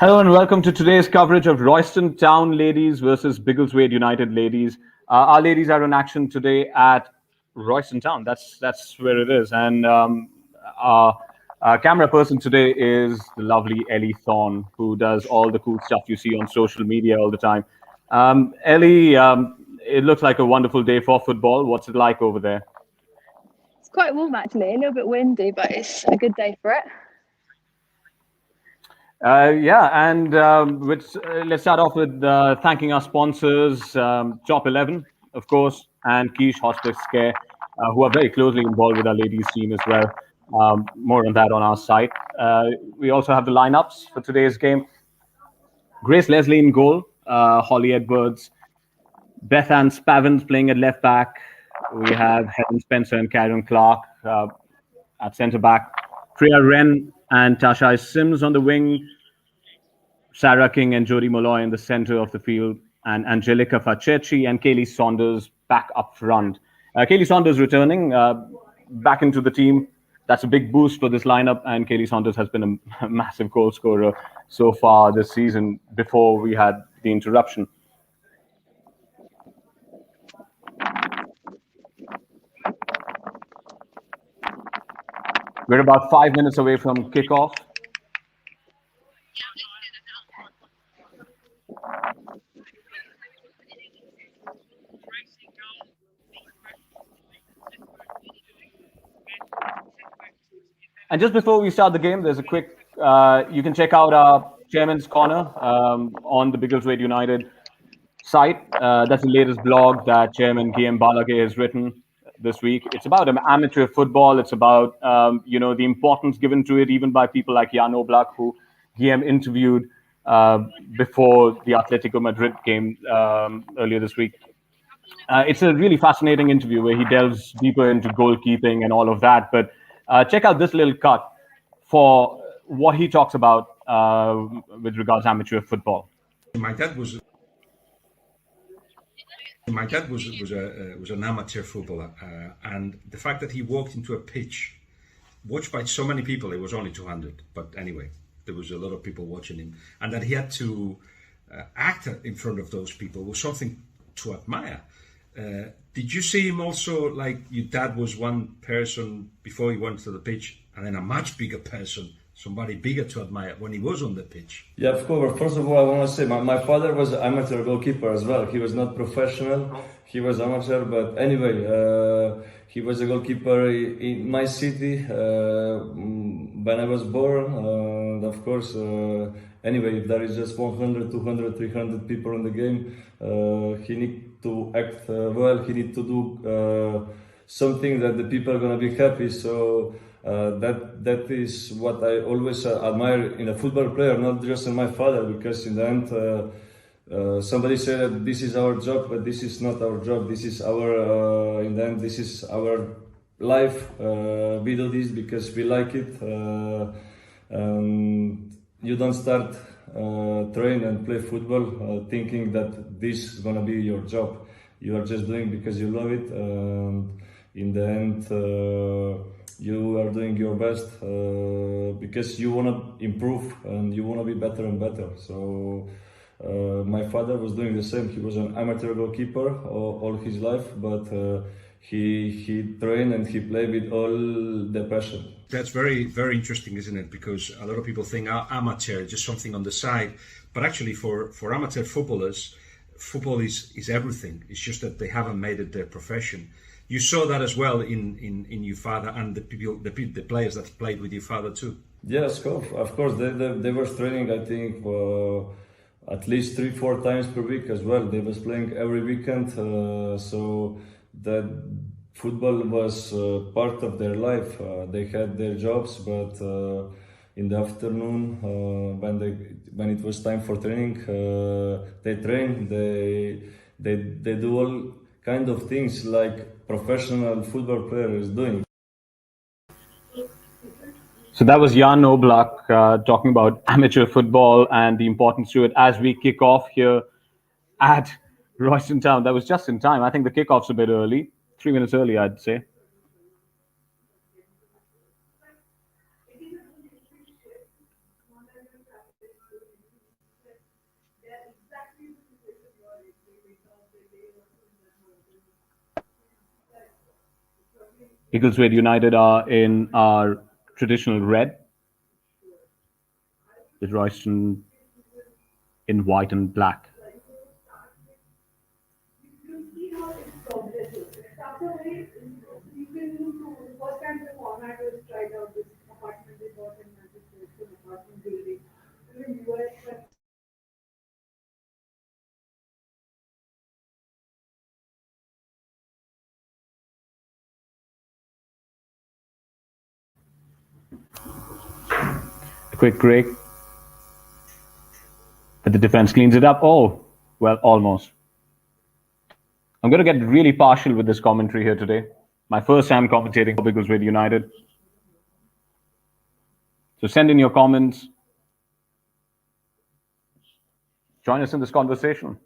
Hello and welcome to today's coverage of Royston Town Ladies versus Biggleswade United Ladies. Our ladies are in action today at Royston Town. That's where it is. And our camera person today is the lovely Ellie Thorne, who does all the cool stuff you see on social media all the time. Ellie, it looks like a wonderful day for football. What's it like over there? It's quite warm actually, a little bit windy, but it's a good day for it. Yeah, and let's start off with thanking our sponsors, Top 11, of course, and Quiche Hospice Care, who are very closely involved with our ladies team as well. More on that on our site. We also have the lineups for today's game. Grace Leslie in goal, Holly Edwards, Beth Ann Spavins playing at left back. We have Helen Spencer and Karen Clark at centre back. Priya Wren and Tasha Sims on the wing. Sarah King and Jodie Molloy in the center of the field, and Angelica Facetti and Kaylee Saunders back up front. Kaylee Saunders returning back into the team. That's a big boost for this lineup, and Kaylee Saunders has been a massive goal scorer so far this season before we had the interruption. We're about 5 minutes away from kickoff. And just before we start the game, there's a quick, you can check out our Chairman's Corner on the Biggleswade United site. That's the latest blog that Chairman Guillaume Balagé has written this week. It's about amateur football. It's about, the importance given to it, even by people like Jan Oblak, who Guillaume interviewed before the Atletico Madrid game earlier this week. It's a really fascinating interview where he delves deeper into goalkeeping and all of that. But check out this little cut for what he talks about with regards to amateur football. My dad was an amateur footballer, and the fact that he walked into a pitch watched by so many people, it was only 200, but anyway, there was a lot of people watching him, and that he had to act in front of those people was something to admire. Did you see him also, like your dad was one person before he went to the pitch, and then a much bigger person, somebody bigger to admire when he was on the pitch? Yeah, of course. First of all, I want to say my father was an amateur goalkeeper as well. He was not professional, he was amateur, but anyway, he was a goalkeeper in my city when I was born. And of course, anyway, if there is just 100, 200, 300 people in the game, he needs to act well, he needs to do something that the people are going to be happy. So that is what I always admire in a football player, not just in my father, because in the end, somebody said that this is our job, but this is not our job. This is our, in the end, this is our life. We do this because we like it. You don't start train and play football thinking that this is gonna be your job. You are just doing because you love it. In the end, you are doing your best because you want to improve and you want to be better and better. So my father was doing the same. He was an amateur goalkeeper all his life, but he trained and he played with all the passion. That's very, very interesting, isn't it? Because a lot of people think amateur, just something on the side. But actually for amateur footballers, football is everything. It's just that they haven't made it their profession. You saw that as well in your father and the players that played with your father too. Yes, of course. They were training, I think, at least 3-4 times per week as well. They was playing every weekend, so that football was part of their life. They had their jobs, but in the afternoon, when it was time for training, they train. They do all kind of things like professional football players doing. So that was Jan Oblak talking about amateur football and the importance to it as we kick off here at Royston Town. That was just in time. I think the kickoff's a bit early, 3 minutes early, I'd say. Biggleswade United are in our traditional red, with Royston in white and black. A quick break, but the defense cleans it up. Oh, well, almost. I'm going to get really partial with this commentary here today. My first time commentating for Biggleswade United. So send in your comments. Join us in this conversation.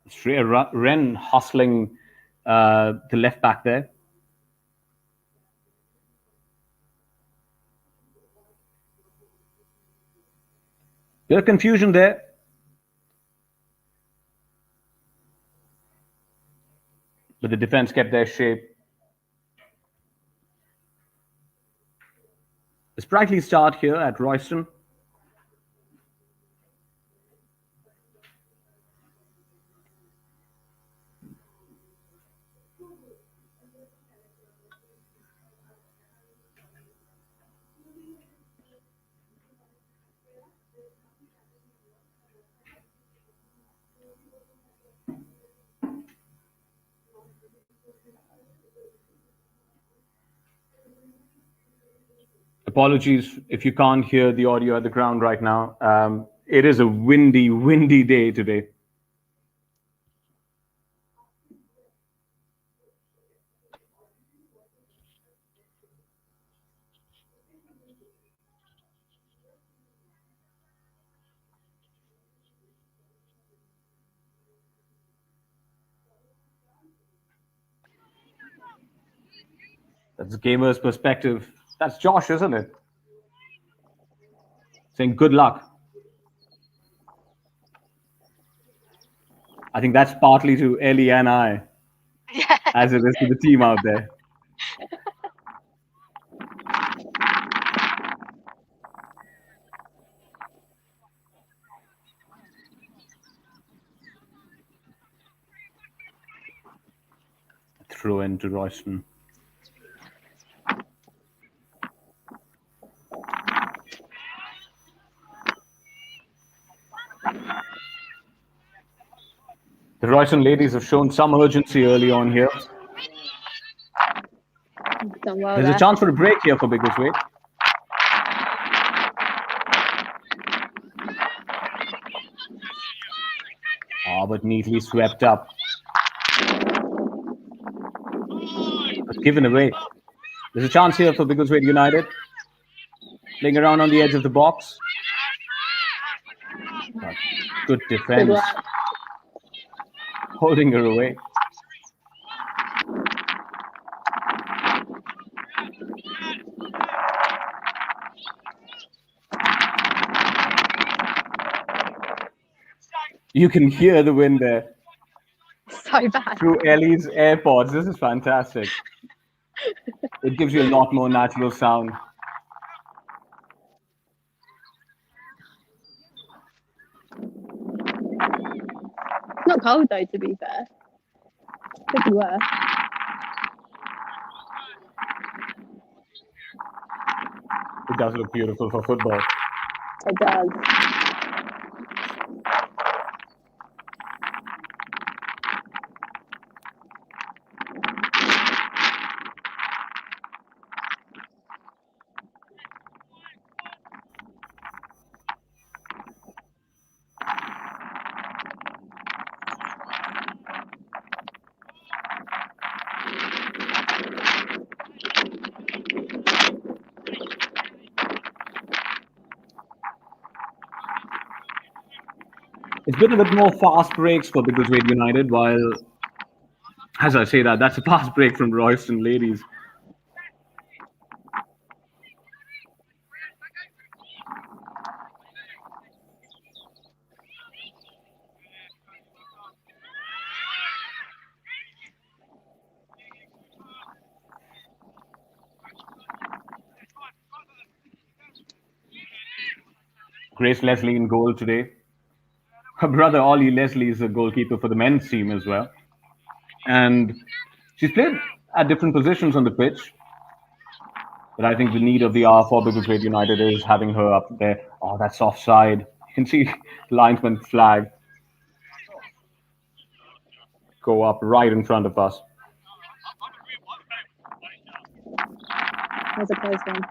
Shreya Wren hustling the left back there. Bit of confusion there. But the defense kept their shape. A sprightly start here at Royston. Apologies if you can't hear the audio at the ground right now. It is a windy day today. That's gamer's perspective. That's Josh, isn't it? Saying good luck. I think that's partly to Ellie and I, as it is to the team out there. Throw into Royston. The Royston ladies have shown some urgency early on here. Done well There's there. a chance for a break here for Biggleswade. Oh, but neatly swept up. But given away. There's a chance here for Biggleswade United. Playing around on the edge of the box. But good defense. Good work. Holding her away. You can hear the wind there So bad. through Ellie's AirPods. This is fantastic. It gives you a lot more natural sound. It's not cold though, to be fair. Could be worse. It does look beautiful for football. It does. It's been a bit more fast breaks for Biggleswade United, while, as I say that, that's a fast break from Royston Ladies. Grace Leslie in goal today. Her brother Ollie Leslie is a goalkeeper for the men's team as well. And she's played at different positions on the pitch. But I think the need of the hour for Biggleswade United is having her up there. Oh, that's offside. You can see the linesman flag go up right in front of us. That's a close one.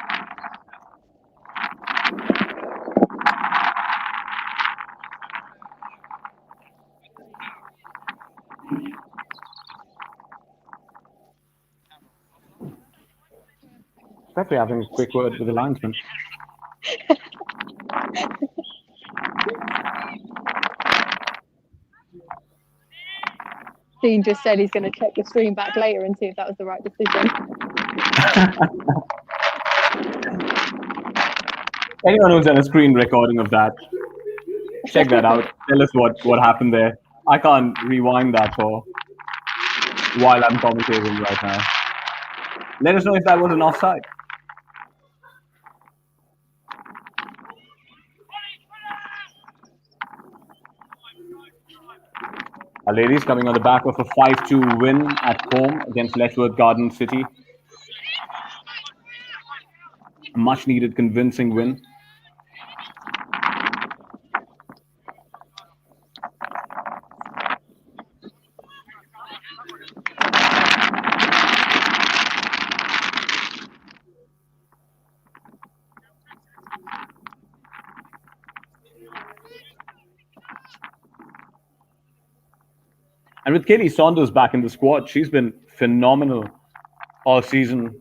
Especially having a quick word with the linesman. Dean just said he's going to check the stream back later and see if that was the right decision. Anyone who's done a screen recording of that, check that out. Tell us what happened there. I can't rewind that for while I'm commentating right now. Let us know if that was an offside. Our ladies coming on the back of a 5-2 win at home against Letchworth Garden City. A much needed convincing win. And with Katie Saunders back in the squad, she's been phenomenal all season.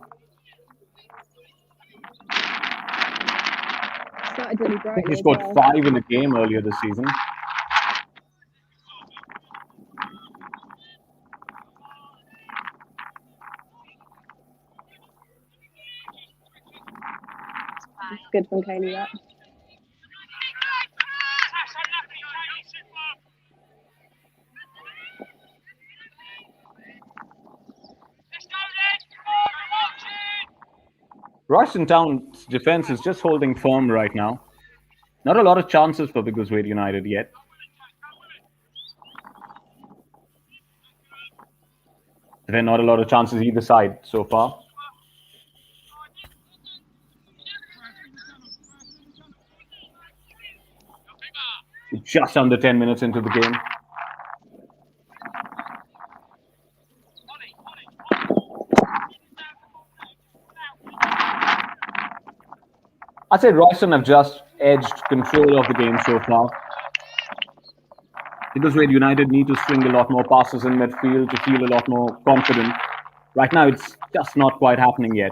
Started really I think brightly. she scored 5 in a game earlier this season. It's good from Kaylee, that. Royston Town's defense is just holding firm right now. Not a lot of chances for Biggleswade United yet. There are not a lot of chances either side so far. Just under 10 minutes into the game. I'd say Royston have just edged control of the game so far. Biggleswade United need to string a lot more passes in midfield to feel a lot more confident. Right now, it's just not quite happening yet.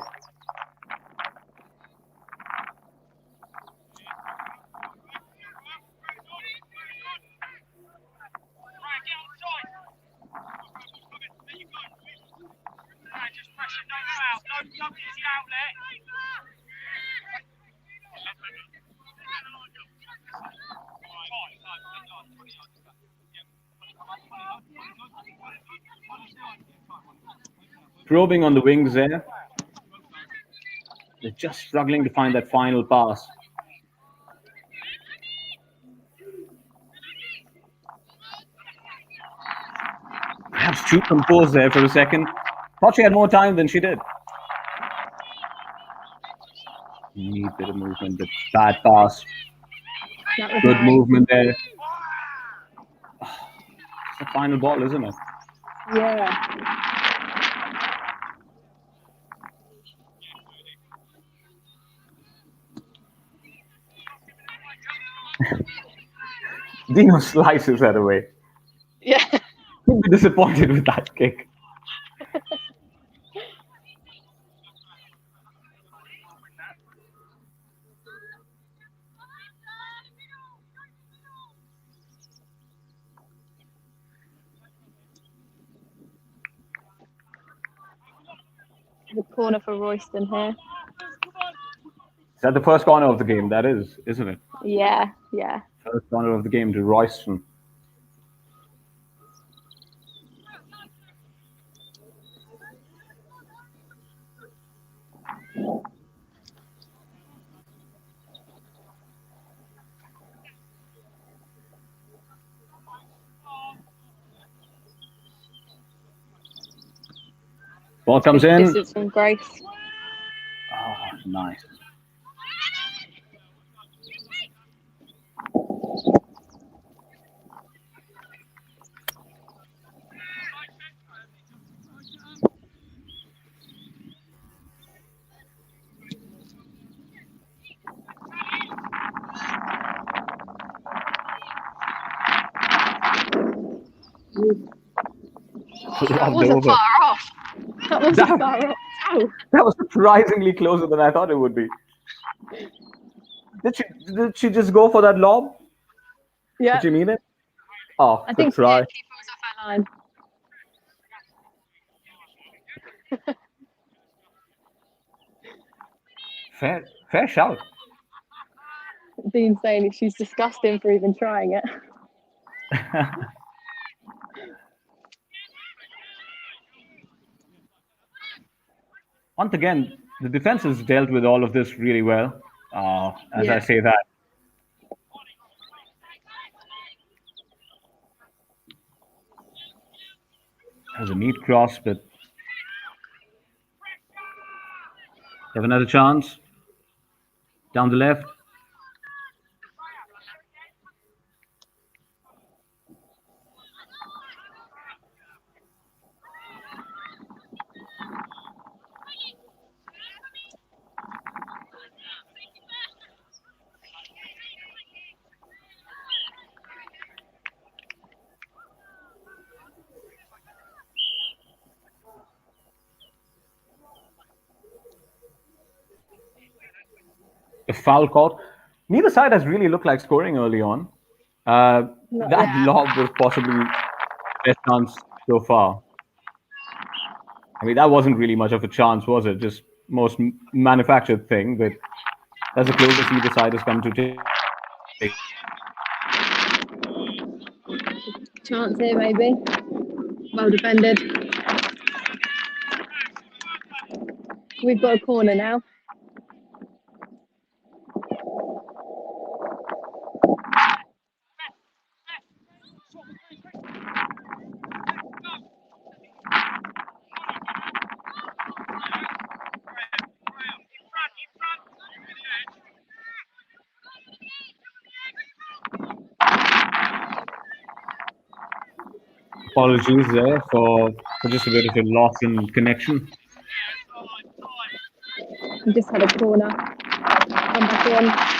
Probing on the wings there. They're just struggling to find that final pass. Perhaps too composed there for a second. Thought she had more time than she did. Neat bit of movement, but bad pass. Good movement there. It's the final ball, isn't it? Yeah. Dino slices that away. Yeah. He'd be disappointed with that kick. The corner for Royston here. Is that the first corner of the game? That is, isn't it? Yeah, yeah. First corner of the game to Royston. Ball comes Good in. distance from Grace. Oh, nice. That Lobbed wasn't over. far off. That wasn't That- far off. Oh, That was surprisingly closer than I thought it would be. Did she just go for that lob? yeah. Did she mean it? Oh, I good think try. keeper was off her line. Fair shout. Dean saying she's disgusting for even trying it. Once again, the defense has dealt with all of this really well. As I Yeah. say that. That was a neat cross, but have another chance. Down the left. A foul call. Neither side has really looked like scoring early on. That lob was possibly best chance so far. I mean, that wasn't really much of a chance, was it? Just most manufactured thing, but that's the closest either side has come to take. Chance here, maybe. Well defended. We've got a corner now. Apologies there for just a bit of a loss in connection. We just had a corner. Come back in.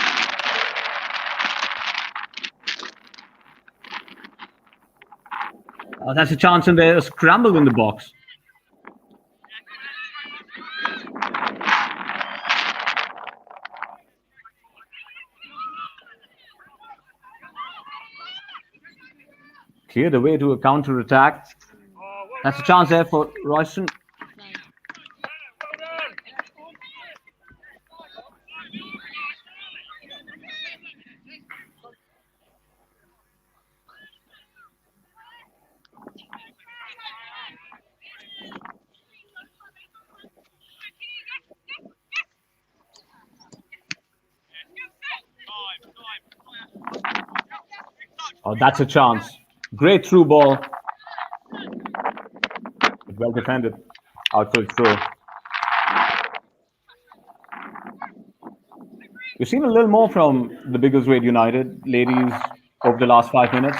That's a chance, and there's a scramble in the box. Cleared away to a counter attack. That's a chance there for Royston. Oh, that's a chance. Great through ball. Well defended. Out for the throw. We've seen a little more from the Biggleswade United ladies over the last 5 minutes.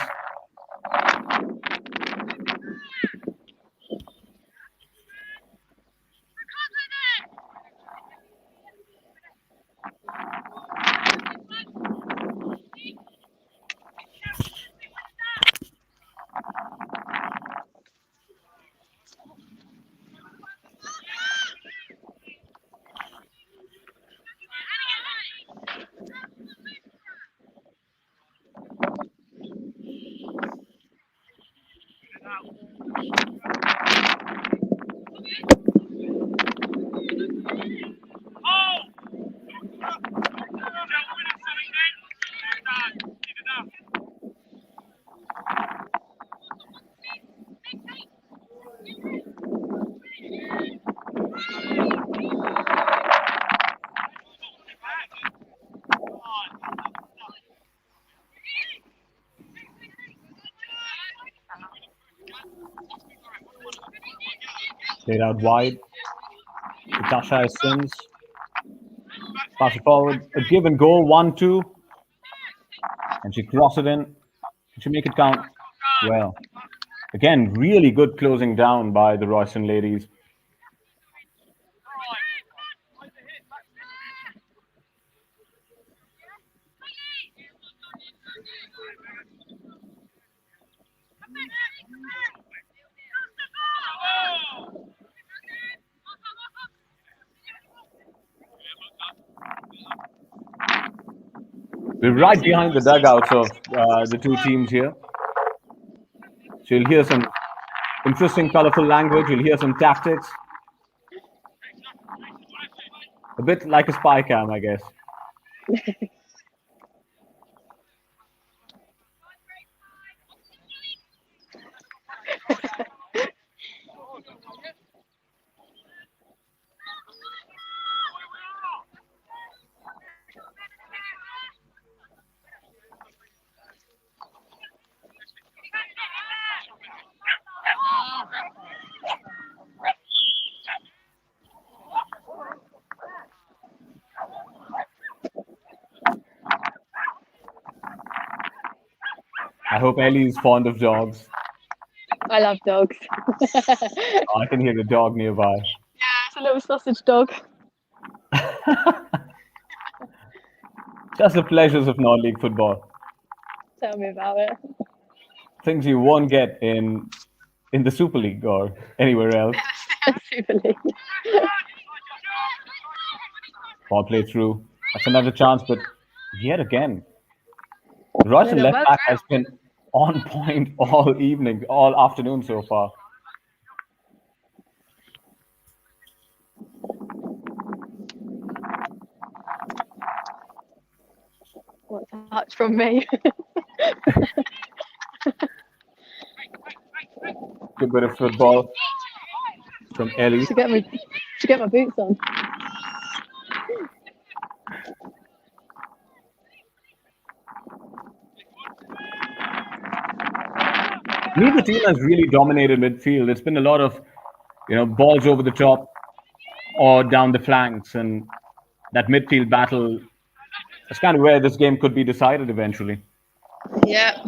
Played out wide. Natasha Sims. Pass it forward. A give and go. 1-2. And she cross it in. Can she make it count? Well, again, really good closing down by the Royston ladies. We're right behind the dugouts of the two teams here. So you'll hear some interesting, colorful language. You'll hear some tactics. A bit like a spy cam, I guess. I hope Ellie's fond of dogs. I love dogs. I can hear the dog nearby. It's a little sausage dog. Just the pleasures of non-league football. Tell me about it. Things you won't get in the Super League or anywhere else. Super League. Ball play through. That's another chance, but yet again, the Royston left back has been on point all evening, all afternoon so far. What a touch from me. Good bit of football from Ellie. to get my boots on. Neither team has really dominated midfield. It's been a lot of, balls over the top or down the flanks, and that midfield battle is kind of where this game could be decided eventually. Yeah.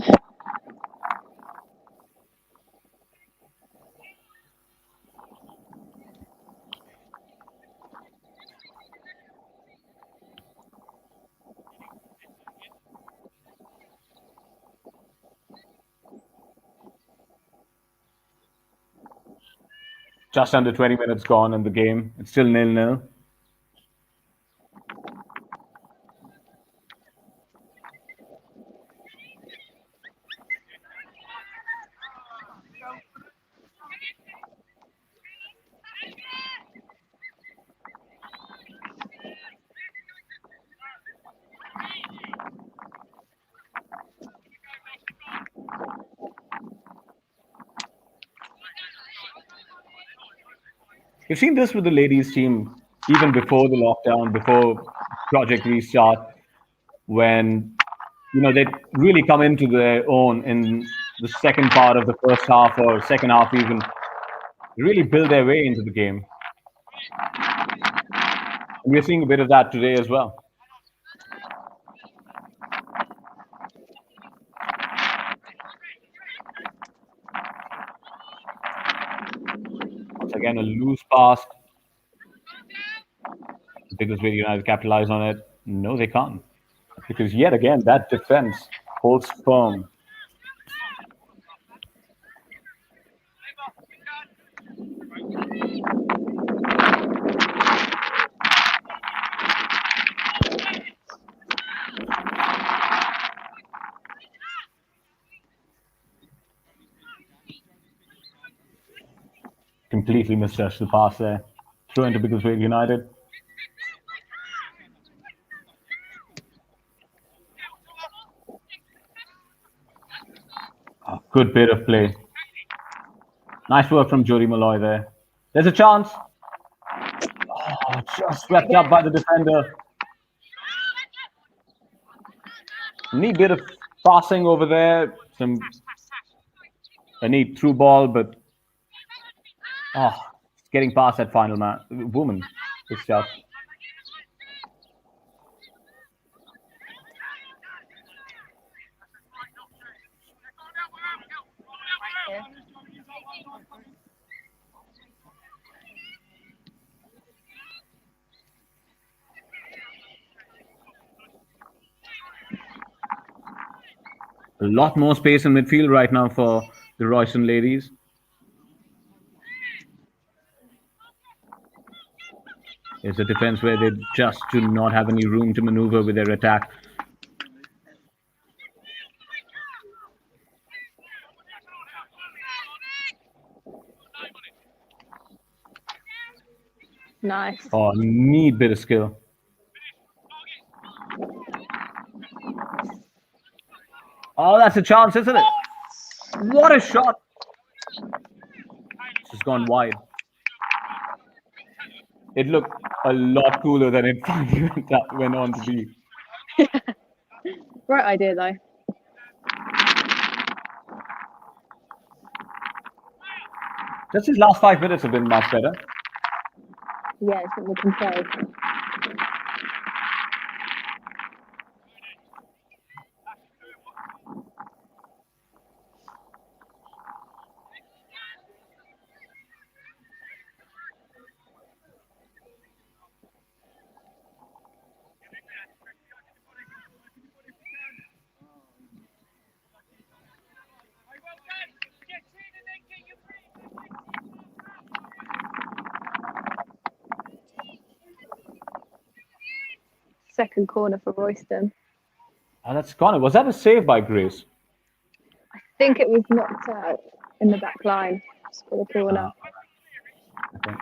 Just under 20 minutes gone in the game. It's still 0-0. You've seen this with the ladies team even before the lockdown, before Project Restart, when they really come into their own in the second part of the first half or second half even, really build their way into the game. And we're seeing a bit of that today as well. Once again, a loose pass. Biggleswade United capitalize on it. No, they can't. Because yet again, that defense holds firm. Completely misjudged the pass there. Throw into Biggleswade United. Good bit of play. Nice work from Jodie Malloy there. There's a chance. Oh, just swept up by the defender. Neat bit of passing over there. A neat through ball, but getting past that final woman is tough. A lot more space in midfield right now for the Royston Ladies. It's a defense where they just do not have any room to maneuver with their attack. Nice. Oh, neat bit of skill. Oh, that's a chance, isn't it? What a shot! It's gone wide. It looked a lot cooler than it finally went on to be. Right idea though. Just his last 5 minutes have been much better. Yeah, it's what we can say. Second corner for Royston. Oh, that's corner. Was that a save by Grace? I think it was knocked out in the back line for the corner. Okay.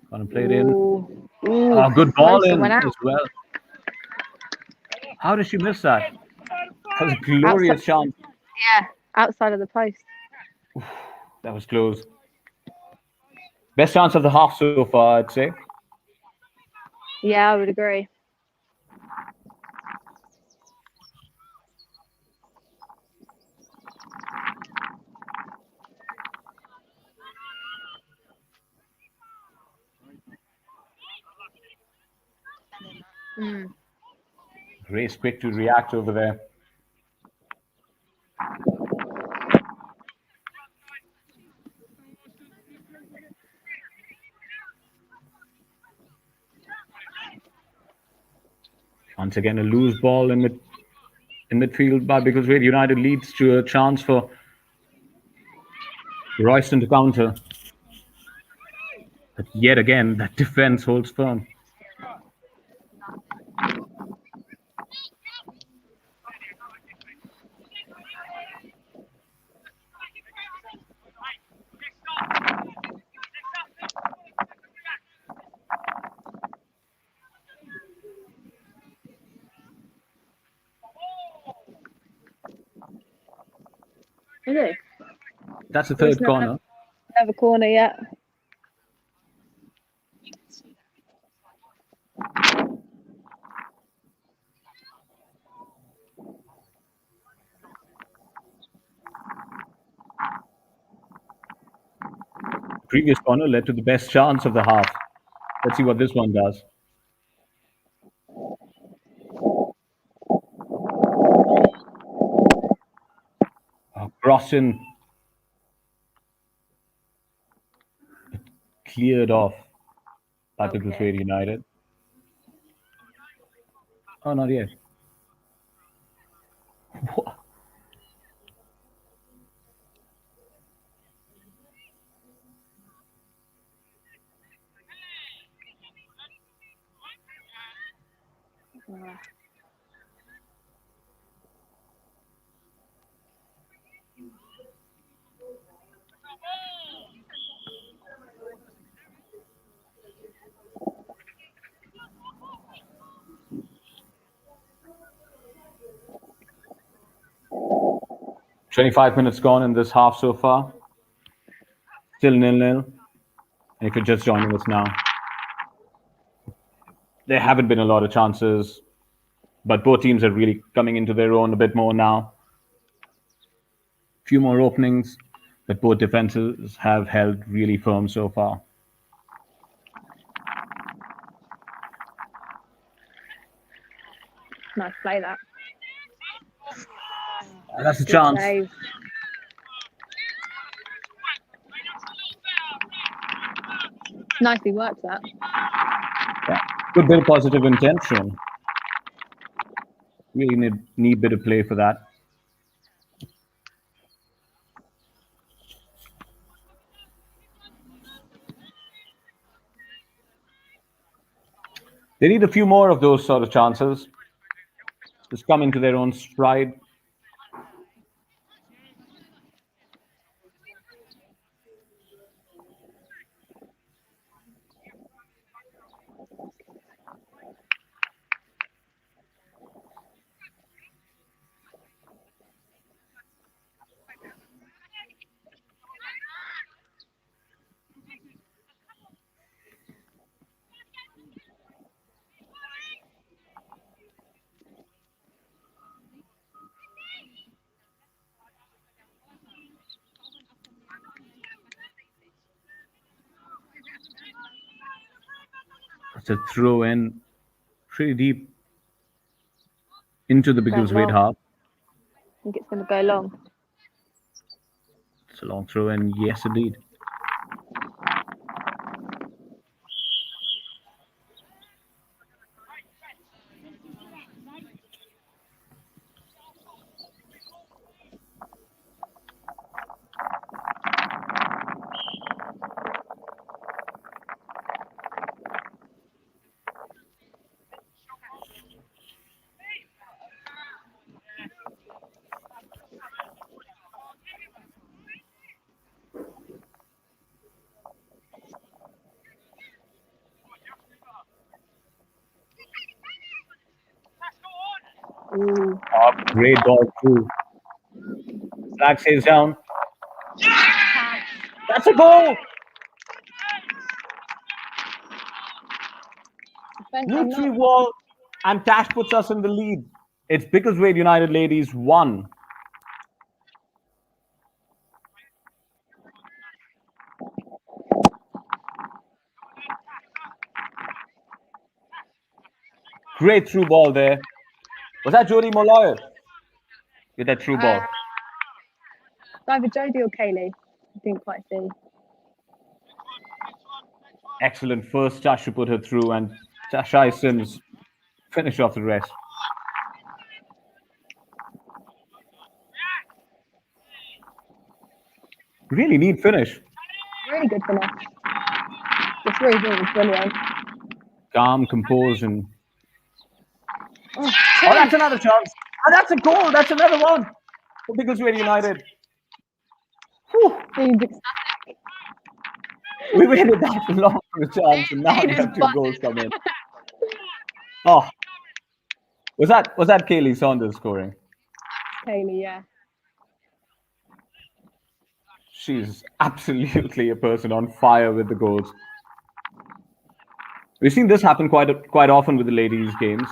Gonna play it in. Ooh. Oh, good ball Royston in went out. as well. How did she miss that? That was a glorious chance. Yeah, outside of the post. That was close. Best chance of the half so far, I'd say. Yeah, I would agree. Grace quick to react over there. Once again, a loose ball in midfield by Biggleswade United leads to a chance for Royston to counter. But yet again, that defense holds firm. Really? That's the third corner. Another corner yet. Previous corner led to the best chance of the half. Let's see what this one does. Crossing cleared off by Biggleswade United. Oh, not yet. What? Ah. 25 minutes gone in this half so far. Still 0-0. And if you're just joining us now, There haven't been a lot of chances, but both teams are really coming into their own a bit more now. Few more openings, but both defenses have held really firm so far. Nice play that. That's a Good chance. save. Nicely worked that. Yeah. Good bit of positive intention. Really need bit of play for that. They need a few more of those sort of chances. Just come into their own stride. It's a throw in pretty deep into the Biggleswade long. half. I think it's going to go long. It's a long throw in, yes indeed. Ooh. Oh, great ball through. Flag stays down. That's a goal. Defense New three unlocked. wall, and Tash puts us in the lead. It's Biggleswade United Ladies 1. Great through ball there. Was that Jodie Molloy with that through ball? It's either Jodie or Kaylee. I didn't quite see. Excellent first touch to put her through, and Shai Sims finish off the rest. Really neat finish. Really good finish. This really was brilliant. Calm, composed, and Oh, oh, that's another chance. And that's a goal. That's another one for Biggleswade United. Whew. seems ecstatic. We waited that long for a chance, and now we have two goals come in. Oh, was that Kaylee Saunders scoring? Kaylee, yeah. She's absolutely a person on fire with the goals. We've seen this happen quite often with the ladies' games.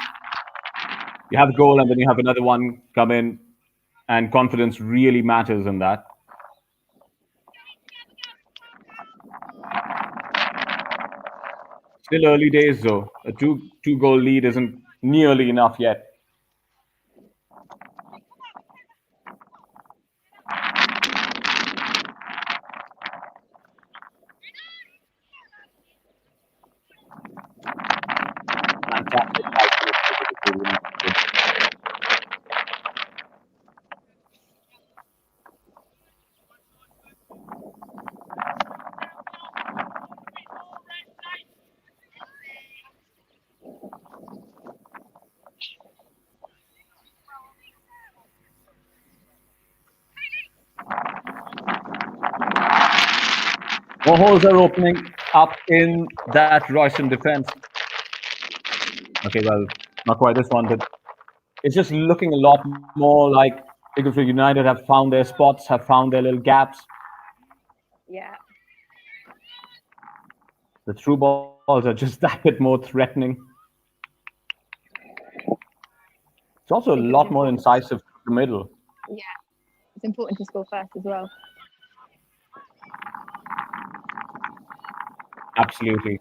You have a goal, and then you have another one come in, and confidence really matters in that. Still early days, though. A two goal lead isn't nearly enough yet. Fantastic. More holes are opening up in that Royston defense. Okay, well, not quite this one, but it's just looking a lot more like Biggleswade United have found their spots, have found their little gaps. Yeah. The through balls are just that bit more threatening. It's also a lot more incisive through the middle. Yeah, it's important to score first as well. Absolutely.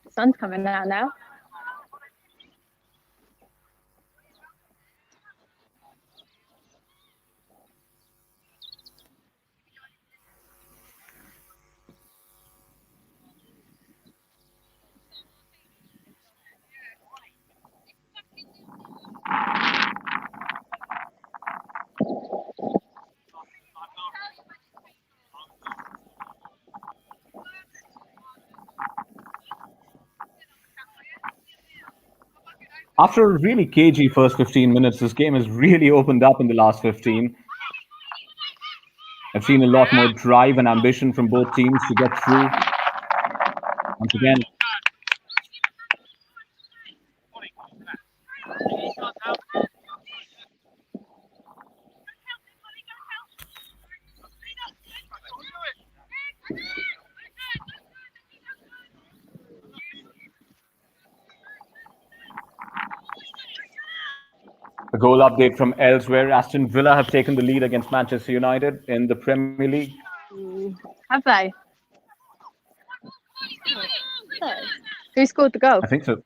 The sun's coming out now. After a really cagey first 15 minutes, this game has really opened up in the last 15. I've seen a lot more drive and ambition from both teams to get through. Once again, a goal update from elsewhere. Aston Villa have taken the lead against Manchester United in the Premier League. Have they? No. Who scored the goal? I think so.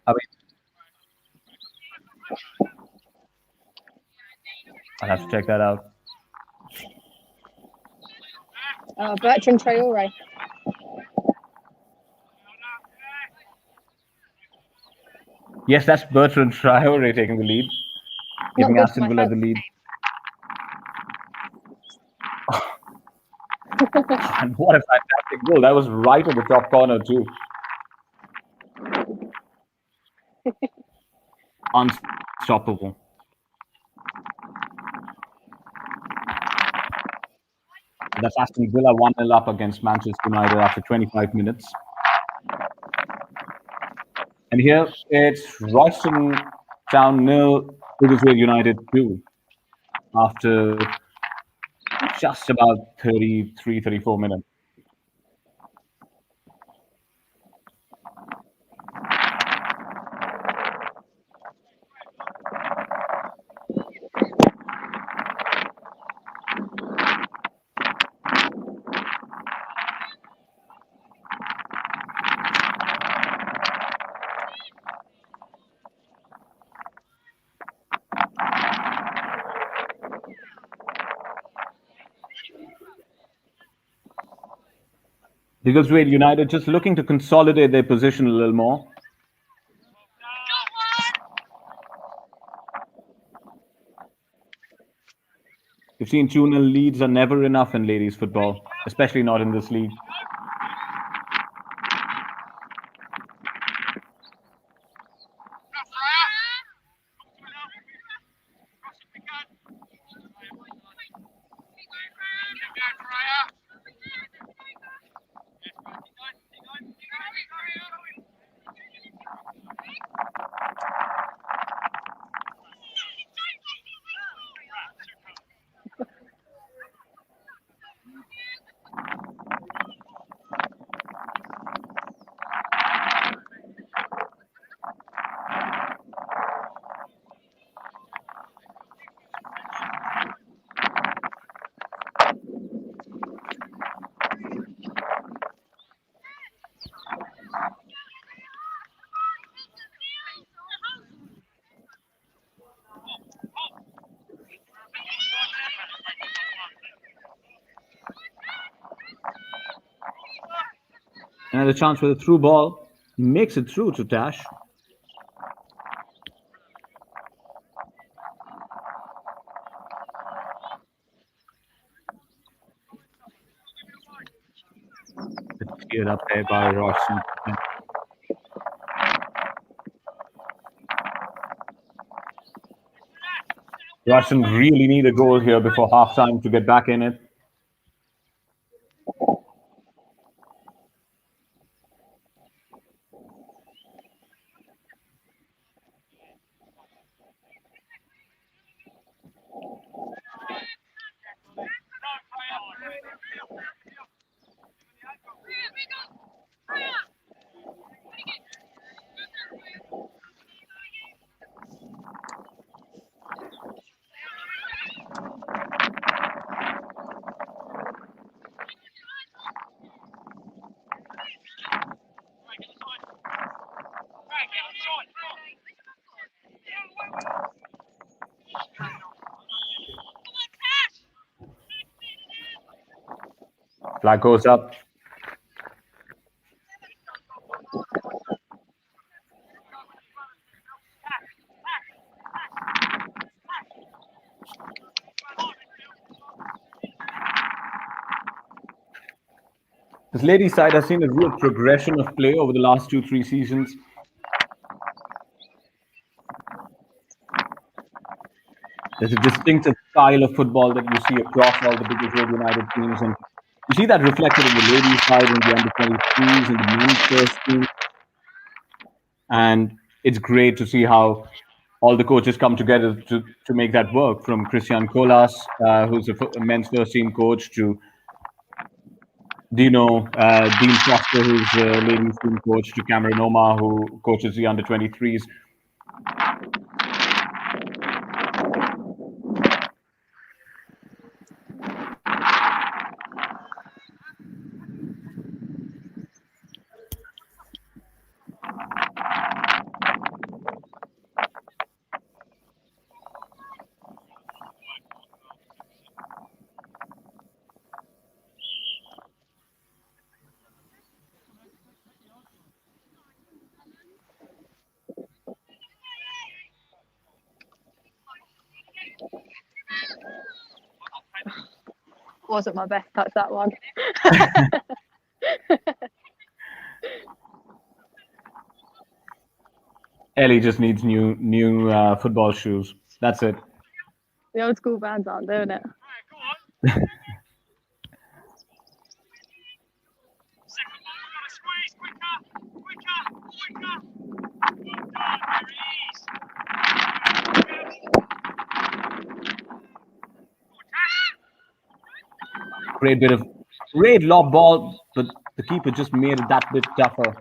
I mean, I'll have to check that out. Bertrand Traore. Yes, that's Bertrand Traore taking the lead, giving good for Aston my Villa the fantasy lead. And what a fantastic goal. That was right at the top corner, too. Unstoppable. That's Aston Villa 1-0 up against Manchester United after 25 minutes. And here it's Royston Town 0, Biggleswade United 2 after just about 33, 34 minutes. Biggleswade United just looking to consolidate their position a little more. We've seen 2-0 leads are never enough in ladies football, especially not in this league. Another chance for the through ball. Makes it through to Tash. It's cleared up there by Royston. Royston really need a goal here before half-time to get back in it. Flag goes up. This ladies' side has seen a real progression of play over the last 2-3 seasons. There's a distinctive style of football that you see across all the Biggleswade United teams, and you see that reflected in the ladies' side, in the under-23s, in the men's first team. And it's great to see how all the coaches come together to make that work. From Christian Colas, who's a men's first team coach, to Dean Foster, who's a ladies team coach, to Cameron Omar, who coaches the under-23s. Wasn't my best touch, that one. Ellie just needs new football shoes. That's it. The old school bands aren't doing it. Great lob ball, but the keeper just made it that bit tougher.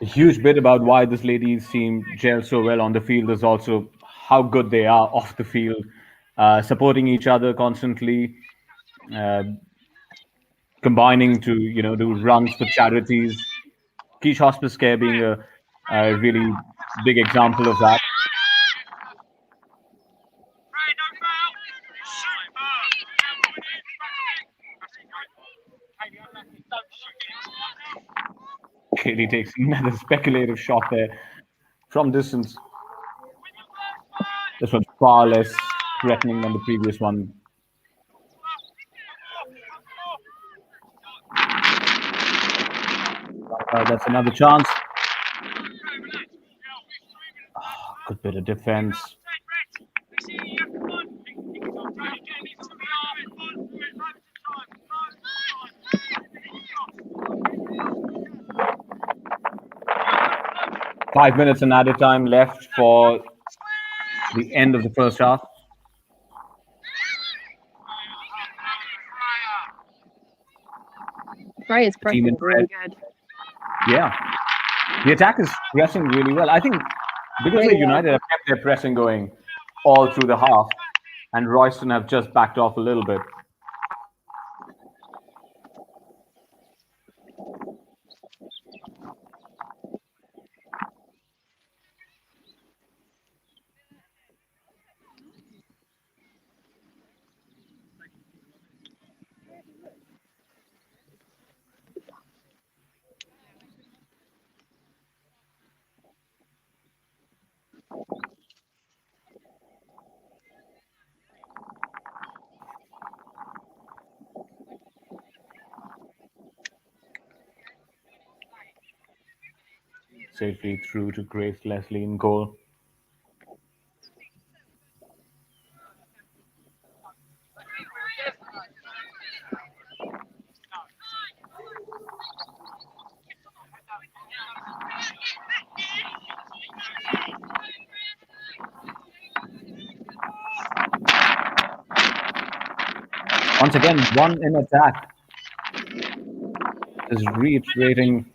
A huge bit about why this ladies team gels so well on the field is also how good they are off the field, supporting each other constantly, uh, combining to do runs for charities. Quiche Hospice Care being a really big example of that. Kaylee takes another speculative shot there from distance. This one's far less threatening than the previous one. That's another chance. Oh, good bit of defense. Five minutes and added time left for the end of the first half. Freya's pressing is really good. Yeah. The attack is pressing really well. I think Biggleswade United have kept their pressing going all through the half, and Royston have just backed off a little bit. Safely through to Grace Leslie in goal. Once again, one in attack is reiterating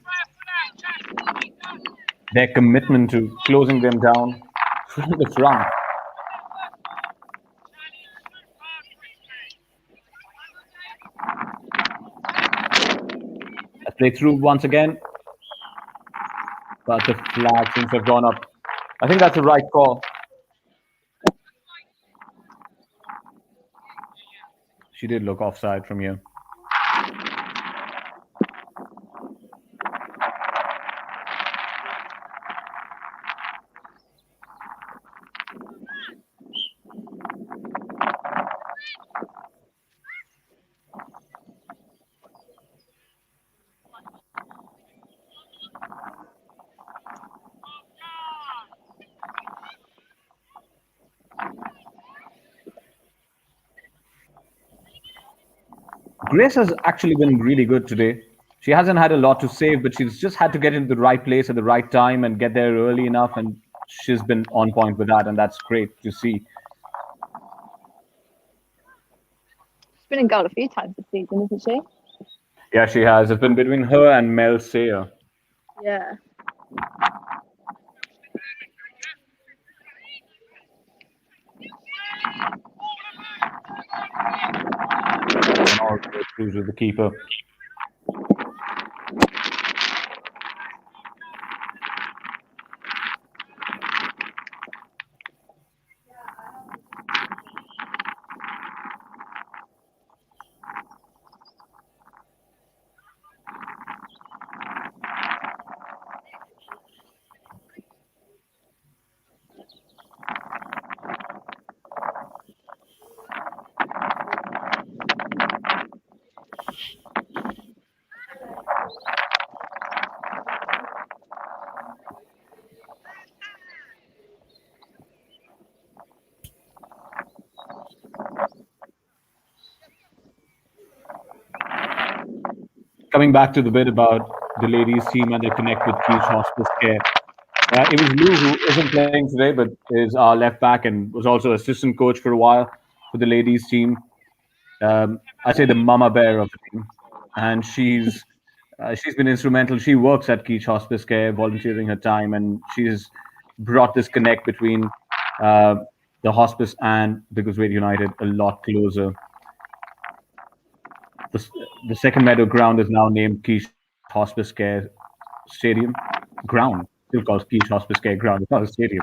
their commitment to closing them down from the front. As they through once again, but the flag seems to have gone up. I think that's the right call. She did look offside from here. Grace has actually been really good today. She hasn't had a lot to save, but she's just had to get into the right place at the right time and get there early enough, and she's been on point with that, and that's great to see. She's been in goal a few times this season, isn't she? Yeah, she has. It's been between her and Mel Sayer. Yeah. And all the way through to the keeper. Coming back to the bit about the ladies' team and their connect with Keith Hospice Care. It was Lou who isn't playing today, but is our left back and was also assistant coach for a while for the ladies' team. I'd say the mama bear of the team, and she's been instrumental. She works at Keith Hospice Care, volunteering her time, and she's brought this connect between uh, the hospice and Biggleswade United a lot closer. The second meadow ground is now named Keith Hospice Care Stadium Ground. Still called Keith Hospice Care Ground. It's not a stadium.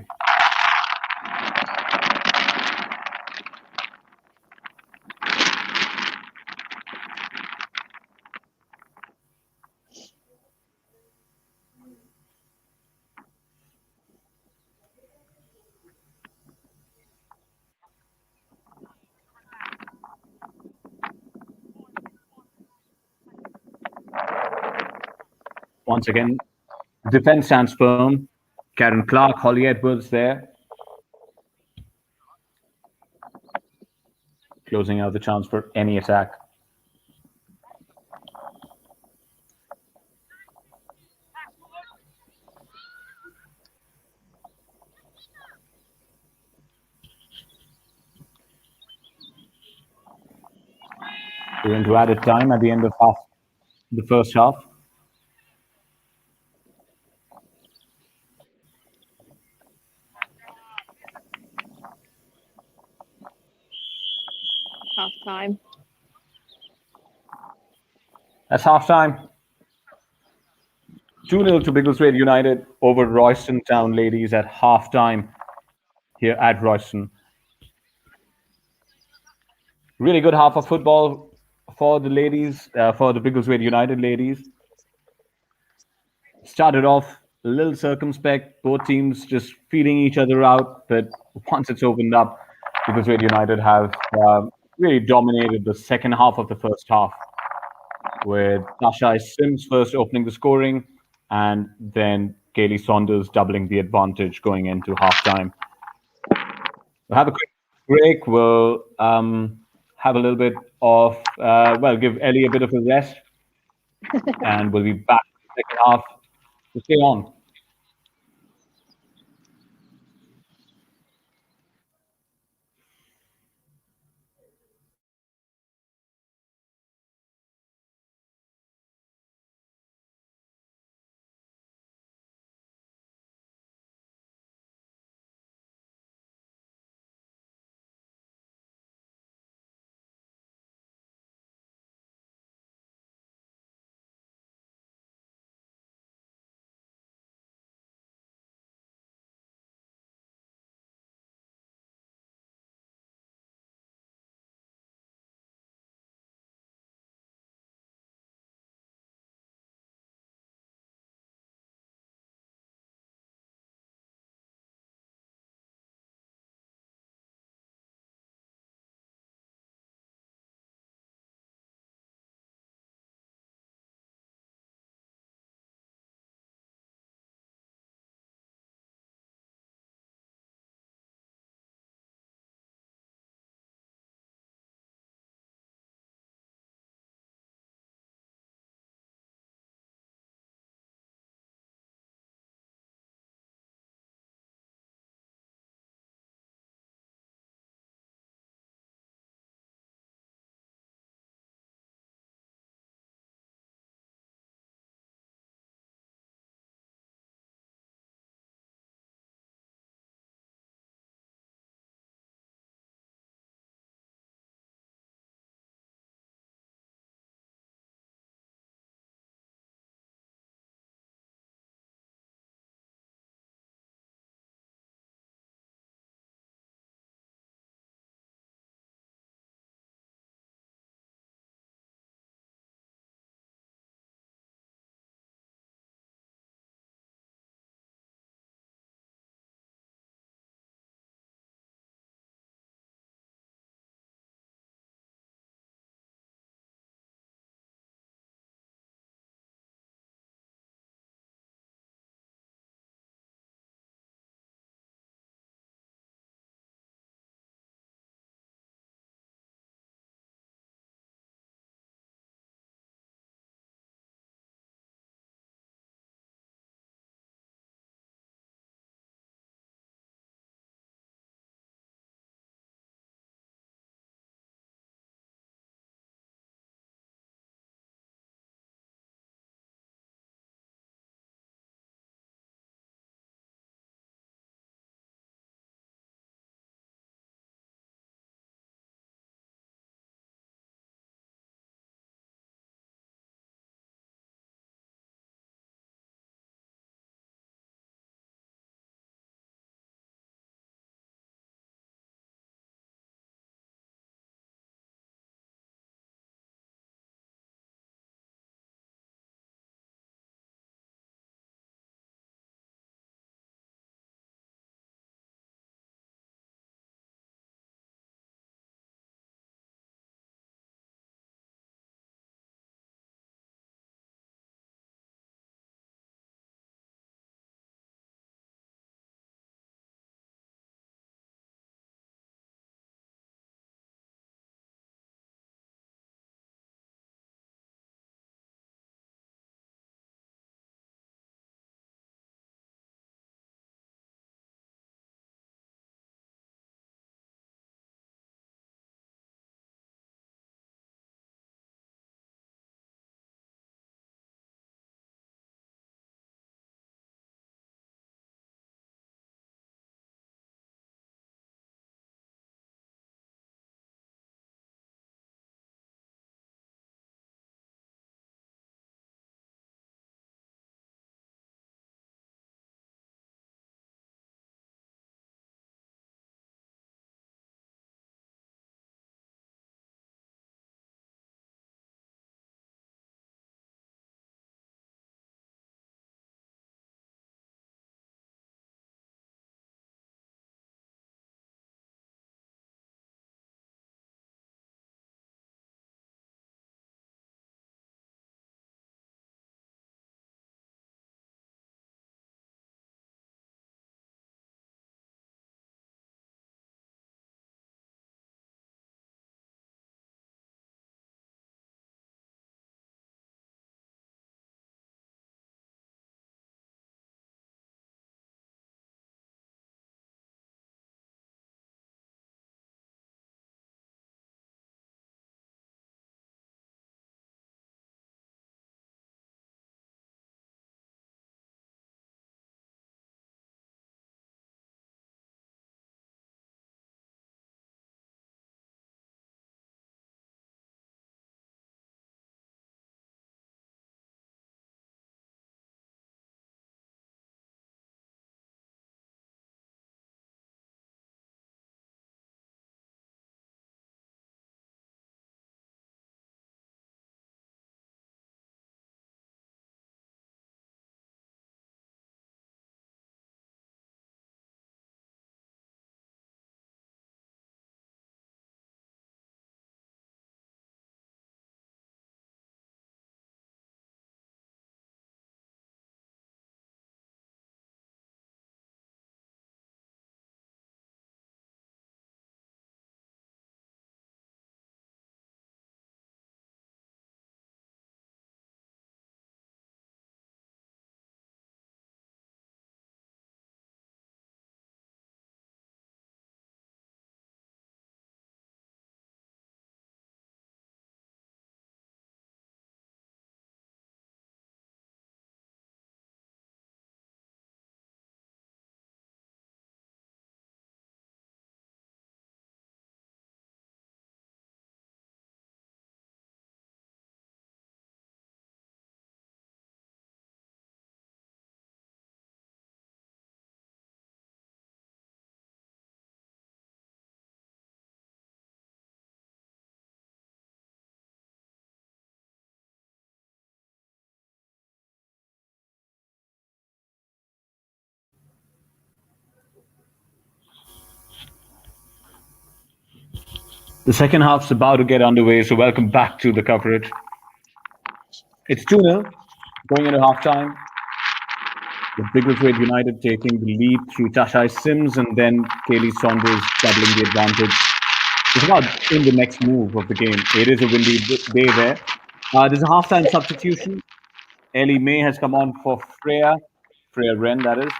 Once again, defense stands firm. Karen Clark, Holly Edwards there, closing out the chance for any attack. We're into added time at the end of the first half. Half time. That's half time. 2-0 to Biggleswade United over Royston Town Ladies at half time here at Royston. Really good half of football for the ladies, for the Biggleswade United ladies. Started off a little circumspect, both teams just feeding each other out, but once it's opened up, Biggleswade United have really dominated the second half of the first half, with Tasha Sims first opening the scoring, and then Kaylee Saunders doubling the advantage going into halftime. We'll have a quick break. We'll have a little bit of, give Ellie a bit of a rest, and we'll be back in the second half. So stay on. The second half's about to get underway, so welcome back to the coverage. It's 2-0 going into halftime, with Biggleswade United taking the lead through Tashai Sims and then Kaylee Saunders doubling the advantage. It's about in the next move of the game. It is a windy day there. There's a halftime substitution. Ellie May has come on for Freya Wren, that is.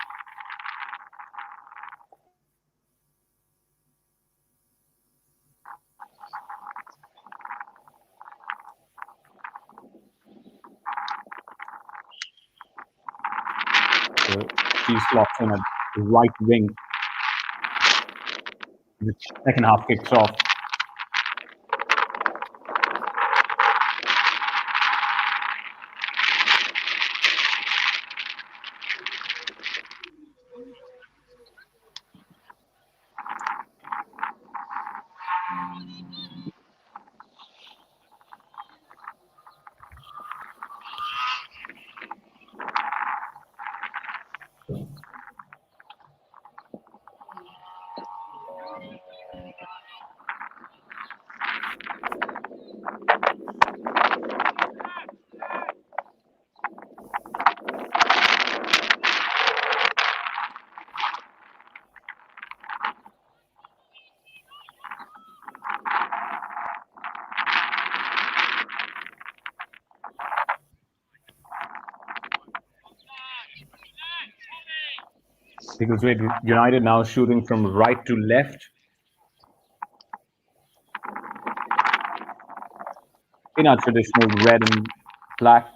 So she slots in at the right wing. The second half kicks off. Biggleswade United now shooting from right to left. In our traditional red and black.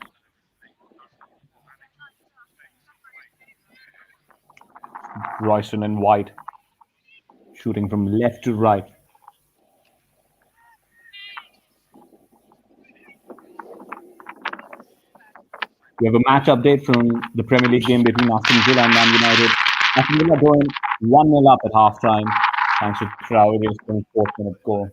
Royston and white shooting from left to right. We have a match update from the Premier League game between Aston Villa and Man United. Aston Villa going 1-0 up at halftime, thanks to Traore's 24th-minute goal.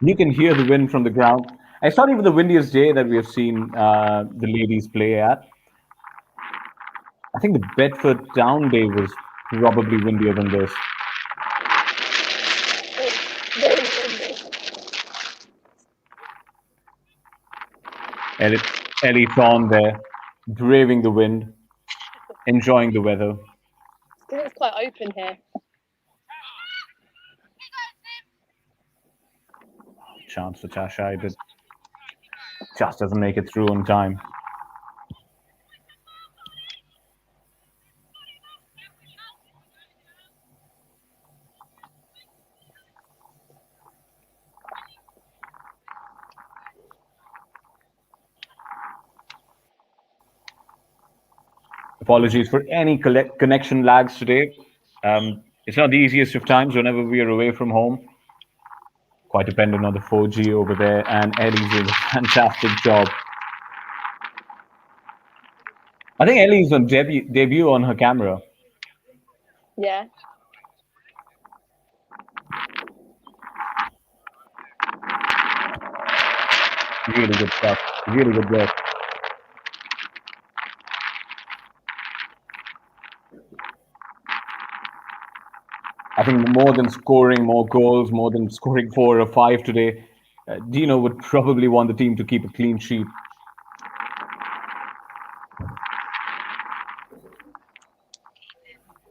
You can hear the wind from the ground. It's not even the windiest day that we have seen the ladies play at. I think the Bedford Town day was probably windier than this. Ellie Thorne there, braving the wind, enjoying the weather. It's quite open here. Chance for Tashai, but just doesn't make it through on time. Apologies for any connection lags today. It's not the easiest of times whenever we are away from home. Quite dependent on the 4G over there, and Ellie's doing a fantastic job. I think Ellie's on debut on her camera. Yeah. Really good stuff. Really good work. I think more than scoring more goals, more than scoring 4 or 5 today, Dino would probably want the team to keep a clean sheet.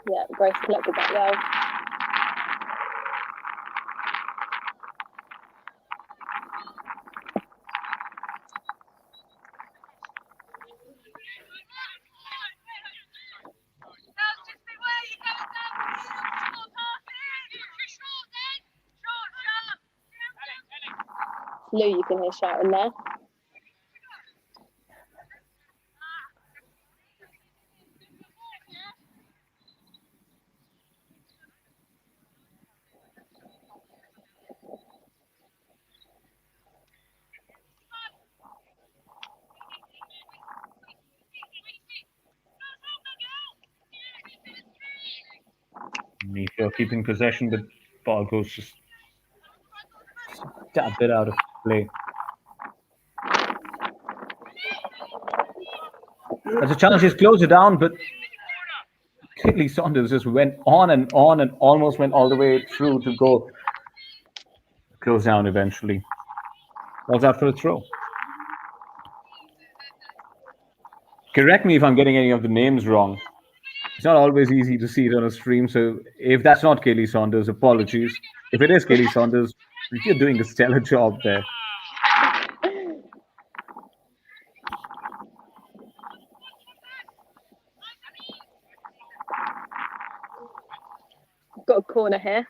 Yeah, Grace collected that well. Lou, you can hear shouting there. Neither keeping possession, but ball goes just a bit out of play. As a challenge, he's closed it down, but Kaylee Saunders just went on and almost went all the way through to go close down eventually. Ball's out for a throw. Correct me if I'm getting any of the names wrong. It's not always easy to see it on a stream, so if that's not Kaylee Saunders, apologies. If it is Kaylee Saunders, you're doing a stellar job there. Got a corner here.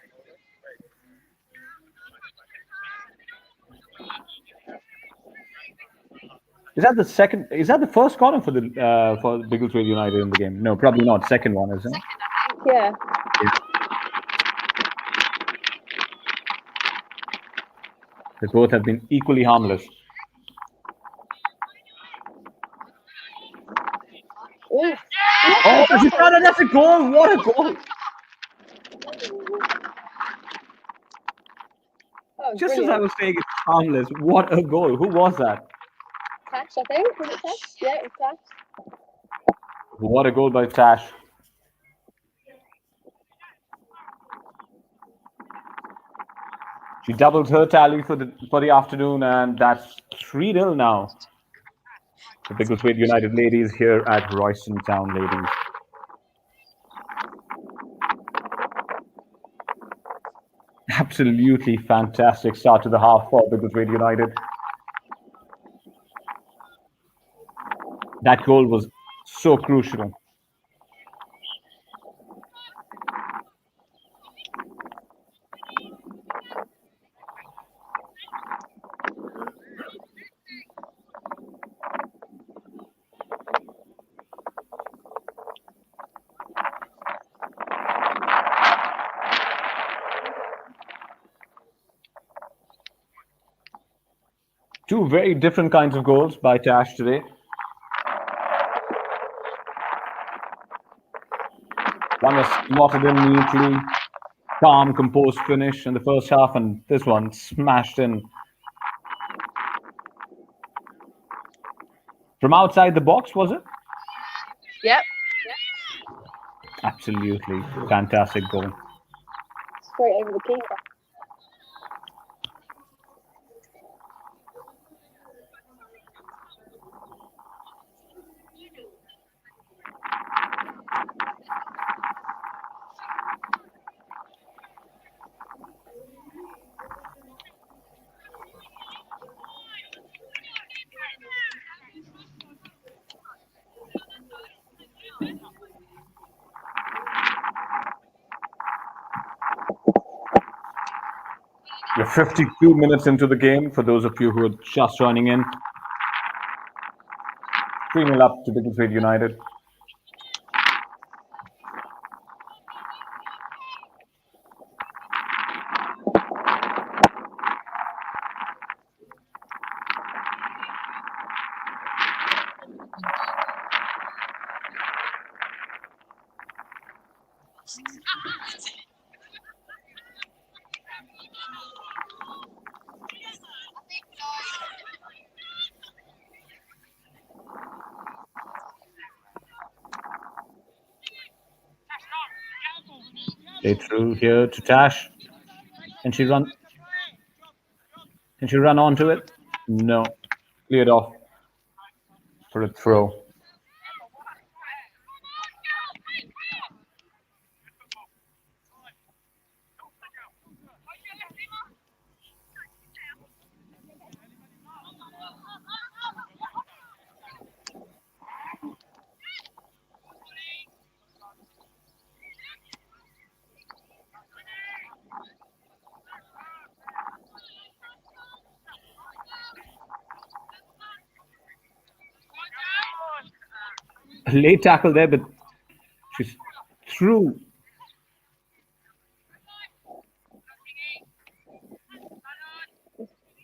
Is that the second? Is that the first corner for Biggleswade United in the game? No, probably not. Second one, isn't it? Yeah. They both have been equally harmless. Ooh. Oh, that's a goal! What a goal! Oh, Just brilliant. as I was saying, it's harmless. What a goal! Who was that? Tash, I think. Was it Tash? Yeah, it was Tash. What a goal by Tash! She doubled her tally for the afternoon, and that's 3-0 now. The Biggleswade United Ladies here at Royston Town Ladies. Absolutely fantastic start to the half for Biggleswade United. That goal was so crucial. Two very different kinds of goals by Tash today. One was slotted in neatly, calm, composed finish in the first half, and this one smashed in from outside the box, was it? Yep. Absolutely fantastic goal. Straight over the keeper. We're 52 minutes into the game for those of you who are just joining in. 3-0 up to Biggleswade United. Play through here to Tash. Can she run? Can she run onto it? No. Cleared off for a throw. A late tackle there, but she's through.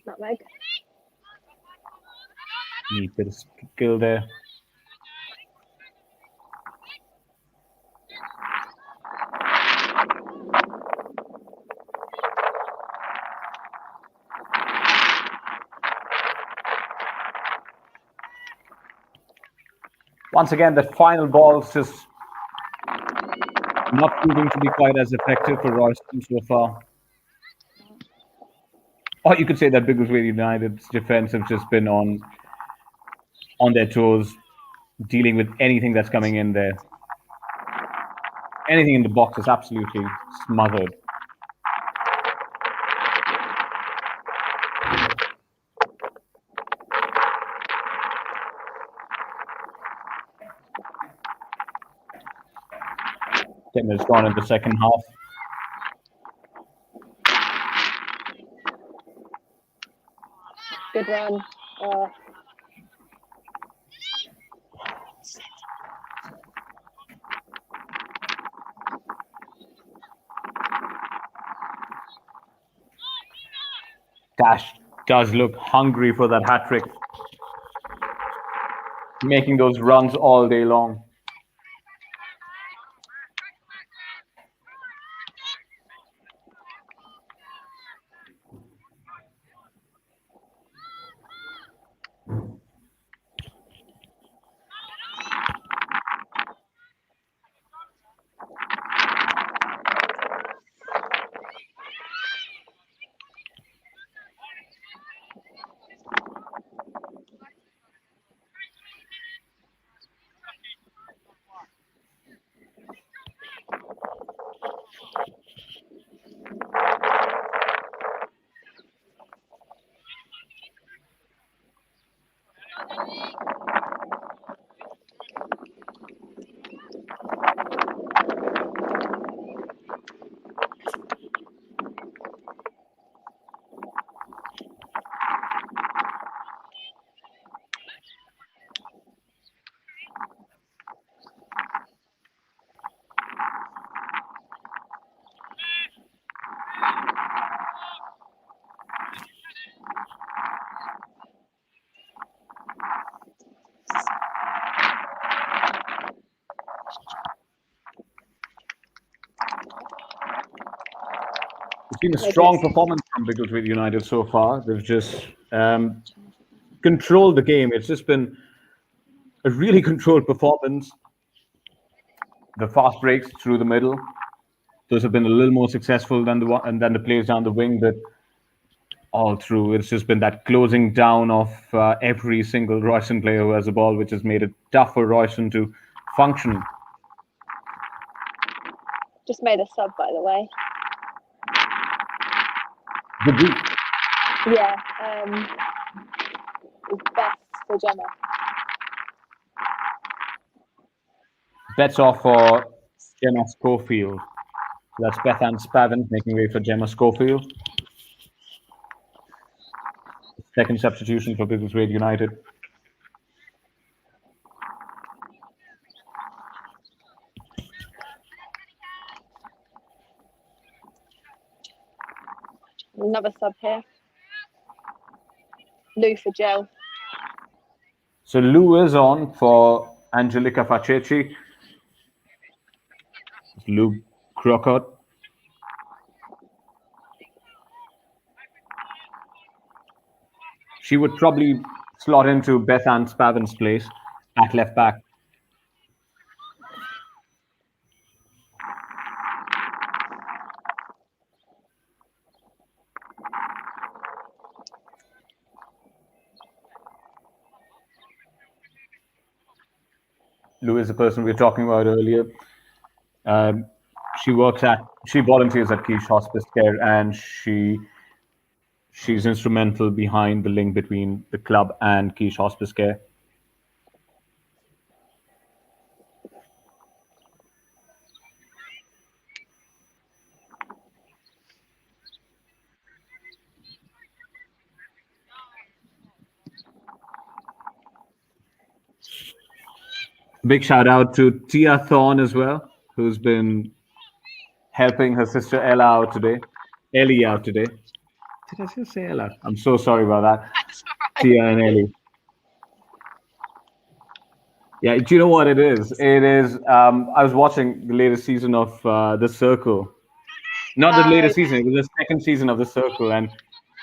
Nutmeg. Neat bit of skill there. once again, that final ball's just not proving to be quite as effective for Royston so far. Or you could say that Biggleswade United's defense have just been on their toes, dealing with anything that's coming in there. Anything in the box is absolutely smothered. It's gone in the second half. Good run. Dash does look hungry for that hat trick, making those runs all day long. It's been a strong performance from Biggleswade United so far. They've just controlled the game. It's just been a really controlled performance. The fast breaks through the middle, those have been a little more successful than the plays down the wing, but all through it's just been that closing down of every single Royston player who has the ball, which has made it tough for Royston to function. Just made a sub, by the way. Good week. Yeah, it's best for Gemma. Bets off for Gemma Schofield. So that's Bethan Spavin making way for Gemma Schofield. Second substitution for Biggleswade United. Another sub here. Lou for Joe. So Lou is on for Angelica Faceci. Lou Crocott. She would probably slot into Bethan Spavin's place at left back. Lou is the person we were talking about earlier. She volunteers at Quiche Hospice Care, and she's instrumental behind the link between the club and Quiche Hospice Care. Big shout out to Tia Thorne as well, who's been helping her sister Ellie out today. Did I just say Ella? I'm so sorry about that. Right. Tia and Ellie. Yeah, do you know what it is? It is. I was watching the latest season of The Circle. Not the latest season. It was the second season of The Circle, and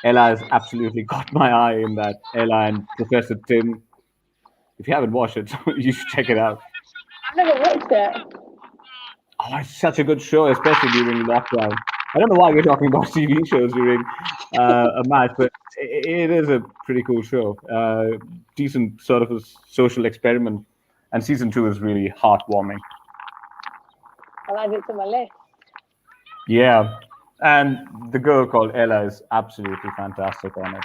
Ella has absolutely got my eye in that. Ella and Professor Tim. If you haven't watched it, you should check it out. I've never watched it. Oh, it's such a good show, especially during lockdown. I don't know why we're talking about TV shows during a match, but it is a pretty cool show. Decent sort of a social experiment, and season 2 is really heartwarming. I'll add it to my list. Yeah, and the girl called Ella is absolutely fantastic on it.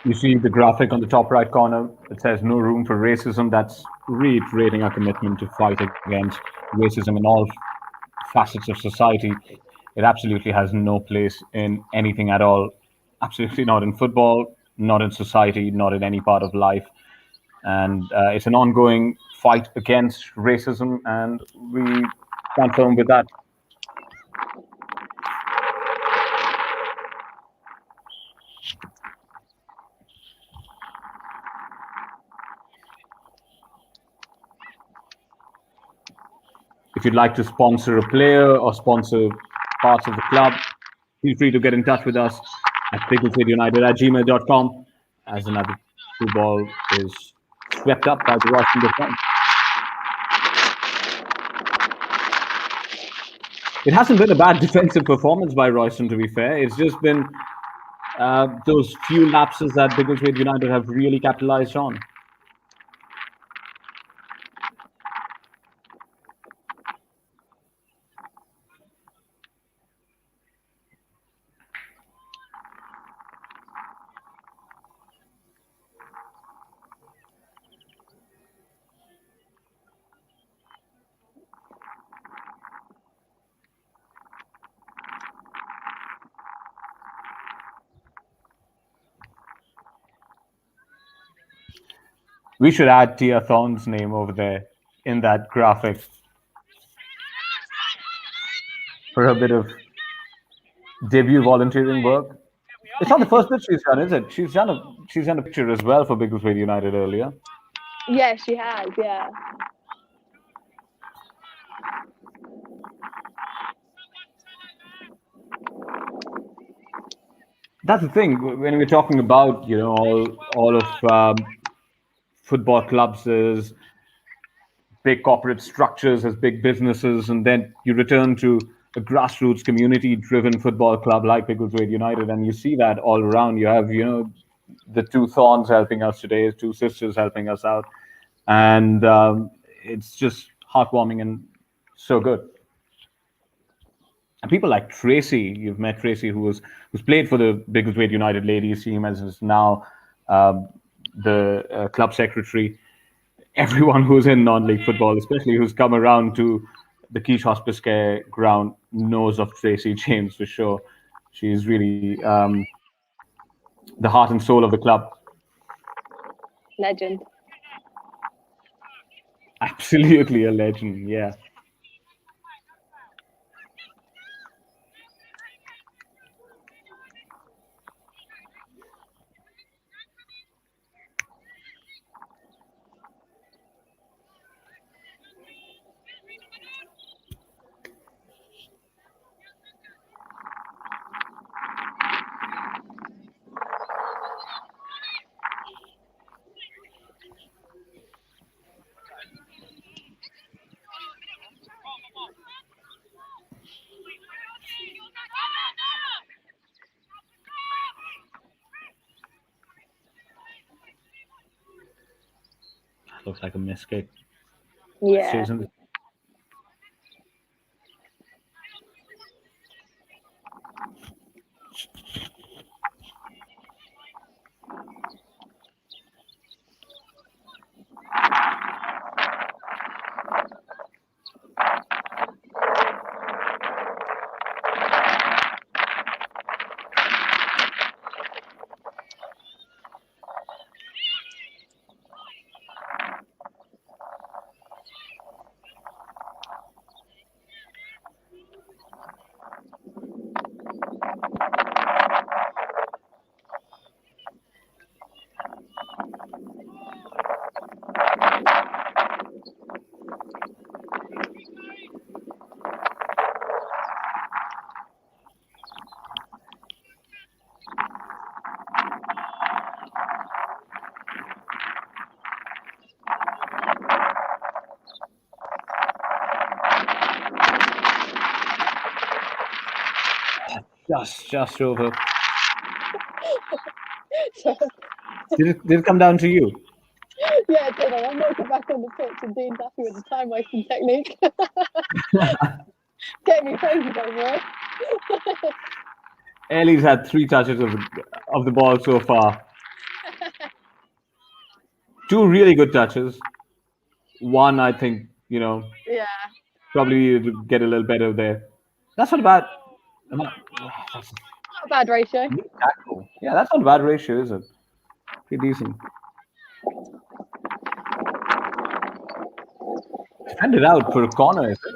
You see the graphic on the top right corner. It says "No room for racism." That's reiterating our commitment to fight against racism in all facets of society. It absolutely has no place in anything at all. Absolutely not in football, not in society, not in any part of life. And it's an ongoing fight against racism, and we stand firm with that. If you'd like to sponsor a player or sponsor parts of the club, feel free to get in touch with us at biggleswadeunited@gmail.com as another two ball is swept up by the Royston defense. It hasn't been a bad defensive performance by Royston, to be fair. It's just been those few lapses that Biggleswade United have really capitalized on. We should add Tia Thorne's name over there in that graphic for a bit of debut volunteering work. It's not the first bit she's done, is it? She's done a picture as well for Biggleswade United earlier. Yeah, she has. Yeah. That's the thing when we're talking about all of football clubs as big corporate structures, as big businesses, and then you return to a grassroots community-driven football club like Biggleswade United, and you see that all around. You have the two Thorns helping us today, two sisters helping us out, and it's just heartwarming and so good. And people like Tracy, you've met Tracy, who's played for the Biggleswade United Ladies team, as is now the club secretary. Everyone who's in non-league football, especially who's come around to the Quiche Hospice Care ground, knows of Tracy James for sure. She's really the heart and soul of the club. Legend. Absolutely a legend, yeah. looks like a miss kick. Yeah. Stays in the- just over. So, Did it come down to you? yeah, did I? I'm walking back on the pitch and Dean's happy with the time wasting technique. Getting me crazy over it. Ellie's had 3 touches of the ball so far. 2 really good touches. One, I think, Yeah. probably to get a little better there. That's not bad. That's Not a bad ratio. a good tackle. Yeah, that's not a bad ratio, is it? Pretty decent. Defended out for a corner, is it?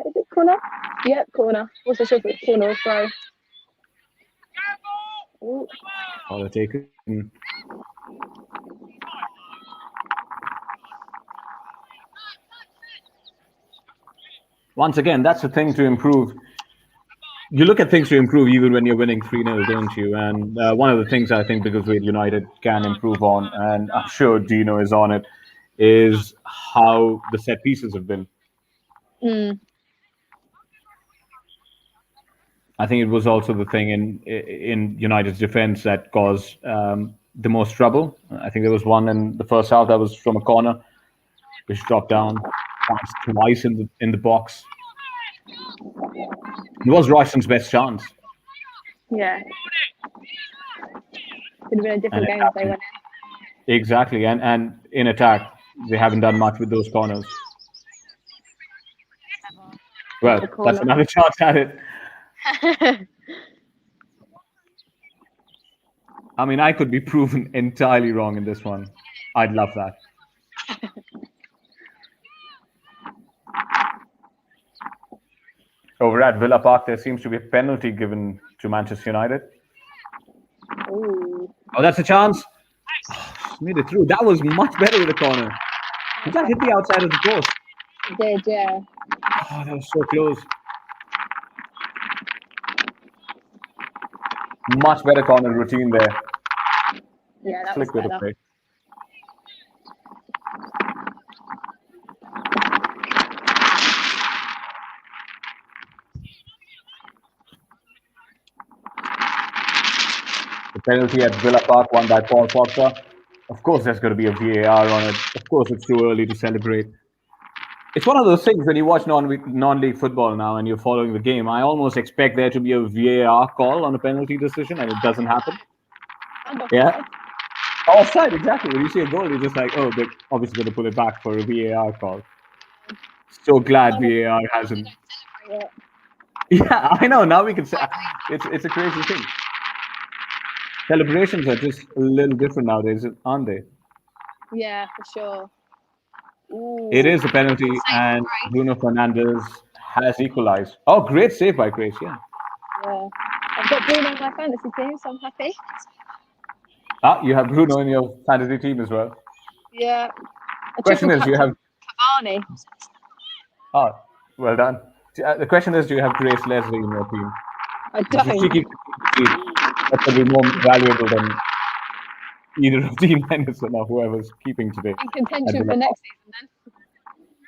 Is it corner? Yep, corner. Also sure if it's corner or throw. Ooh. Corner taken. Once again, that's the thing to improve. You look at things to improve even when you're winning 3-0, don't you? And one of the things I think Biggleswade United can improve on, and I'm sure Dino is on it, is how the set pieces have been. I think it was also the thing in United's defense that caused the most trouble. I think there was one in the first half that was from a corner, which dropped down twice in the box. It was Royston's best chance. Yeah. Could have been a different game if they went in. Exactly, and in attack, they haven't done much with those corners. Well, that's another chance at it. I mean, I could be proven entirely wrong in this one. I'd love that. Over at Villa Park, there seems to be a penalty given to Manchester United. Ooh. Oh, that's a chance. Made it through. That was much better with the corner. Did that hit the outside of the post? It did, yeah. Oh, that was so close. Much better corner routine there. Yeah, that was Slick bit of better. play. The penalty at Villa Park won by Paul Pogba. Of course, there's going to be a VAR on it. Of course, it's too early to celebrate. It's one of those things when you watch non-league football now and you're following the game, I almost expect there to be a VAR call on a penalty decision, and it doesn't happen. Yeah. Offside, exactly. When you see a goal, you're just like, oh, they're obviously going to pull it back for a VAR call. So glad VAR hasn't. Yeah, I know. Now we can say it's a crazy thing. Celebrations are just a little different nowadays, aren't they? Yeah, for sure. Ooh. It is a penalty, and Bruno Fernandes has equalized. Oh, great save by Grace, yeah. Yeah. I've got Bruno on my fantasy team, so I'm happy. Ah, you have Bruno in your fantasy team as well. Yeah. The question is, do you have Cavani. Oh, well done. The question is, do you have Grace Leslie in your team? I don't. She keeps that could be more valuable than either of Dean Henderson or whoever's keeping today. In contention for next season,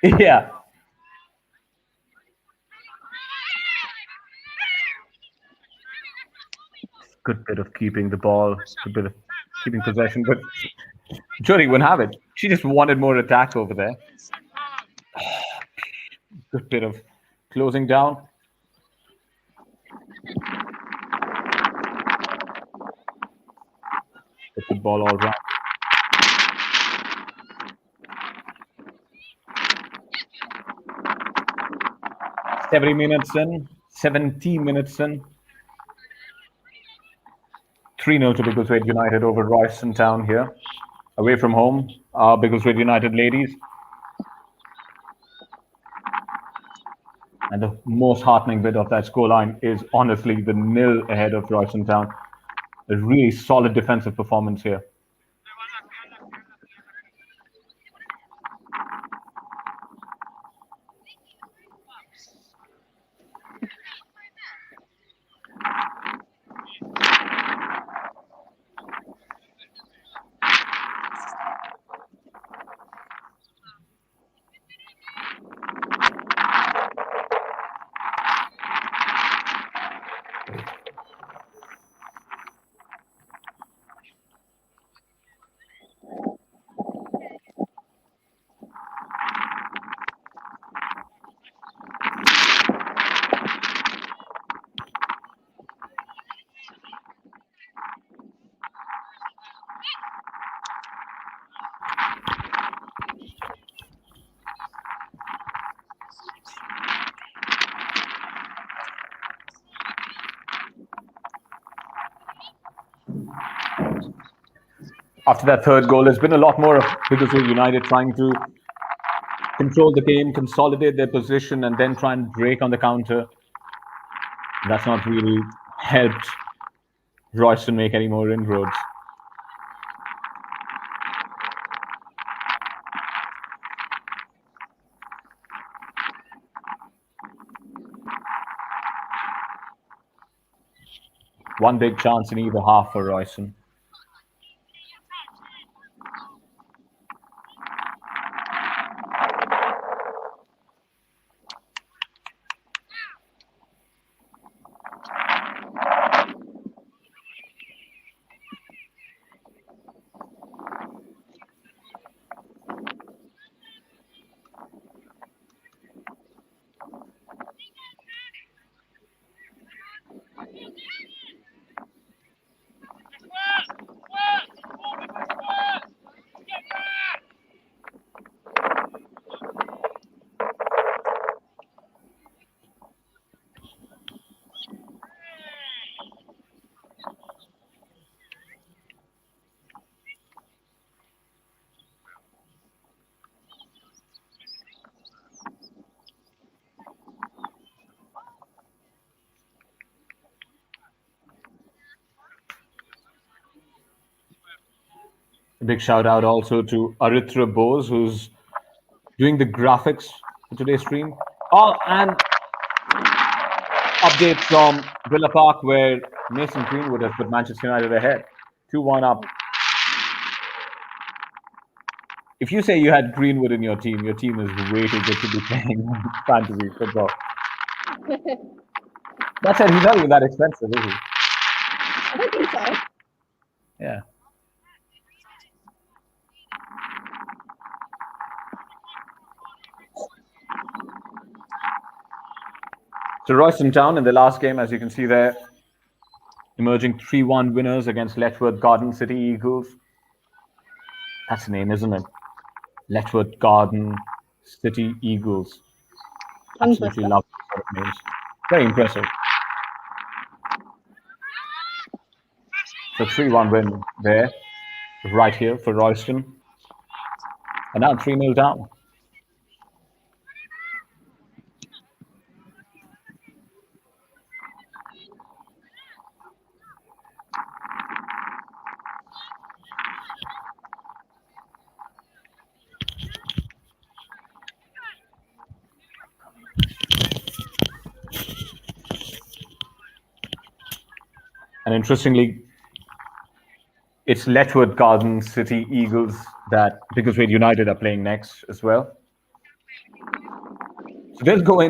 then. Yeah. Good bit of keeping the ball, good bit of keeping possession, but Jody wouldn't have it. She just wanted more attack over there. Good bit of closing down. The football all round. Seventeen minutes in. 3-0 to Biggleswade United over Royston Town here. Away from home, our Biggleswade United ladies. And the most heartening bit of that scoreline is honestly the nil ahead of Royston Town. A really solid defensive performance here. After that third goal, there's been a lot more of Biggleswade United trying to control the game, consolidate their position, and then try and break on the counter. That's not really helped Royston make any more inroads. One big chance in either half for Royston. A big shout out also to Aritra Bose, who's doing the graphics for today's stream. Oh, and update from Villa Park, where Mason Greenwood has put Manchester United ahead. 2-1 up. If you say you had Greenwood in your team is way too good to be playing fantasy football. That said, he's not even that expensive, is he? I don't think so. Yeah. So Royston Town in the last game, as you can see there, emerging 3-1 winners against Letchworth Garden City Eagles. That's the name, isn't it? Letchworth Garden City Eagles. Absolutely love these sort of names. Very impressive. So 3-1 win there, right here for Royston. And now 3-0 down. And interestingly, it's Letchworth Garden City Eagles that Biggleswade United are playing next as well. So they'll go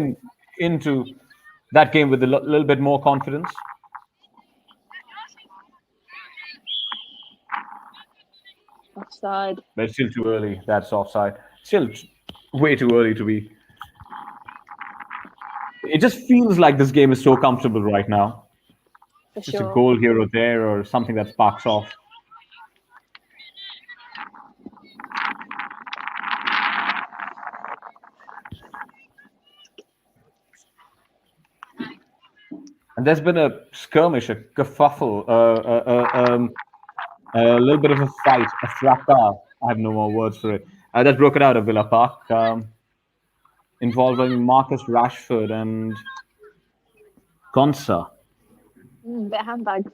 into that game with a little bit more confidence. Offside. But it's still too early. That's offside. Still way too early to be. It just feels like this game is so comfortable right now. For Just a sure. goal here or there, or something that sparks off. And there's been a skirmish, a kerfuffle, a little bit of a fight, a fracas. I have no more words for it. That's broken out of Villa Park, involving Marcus Rashford and Konsa. Bit of handbags.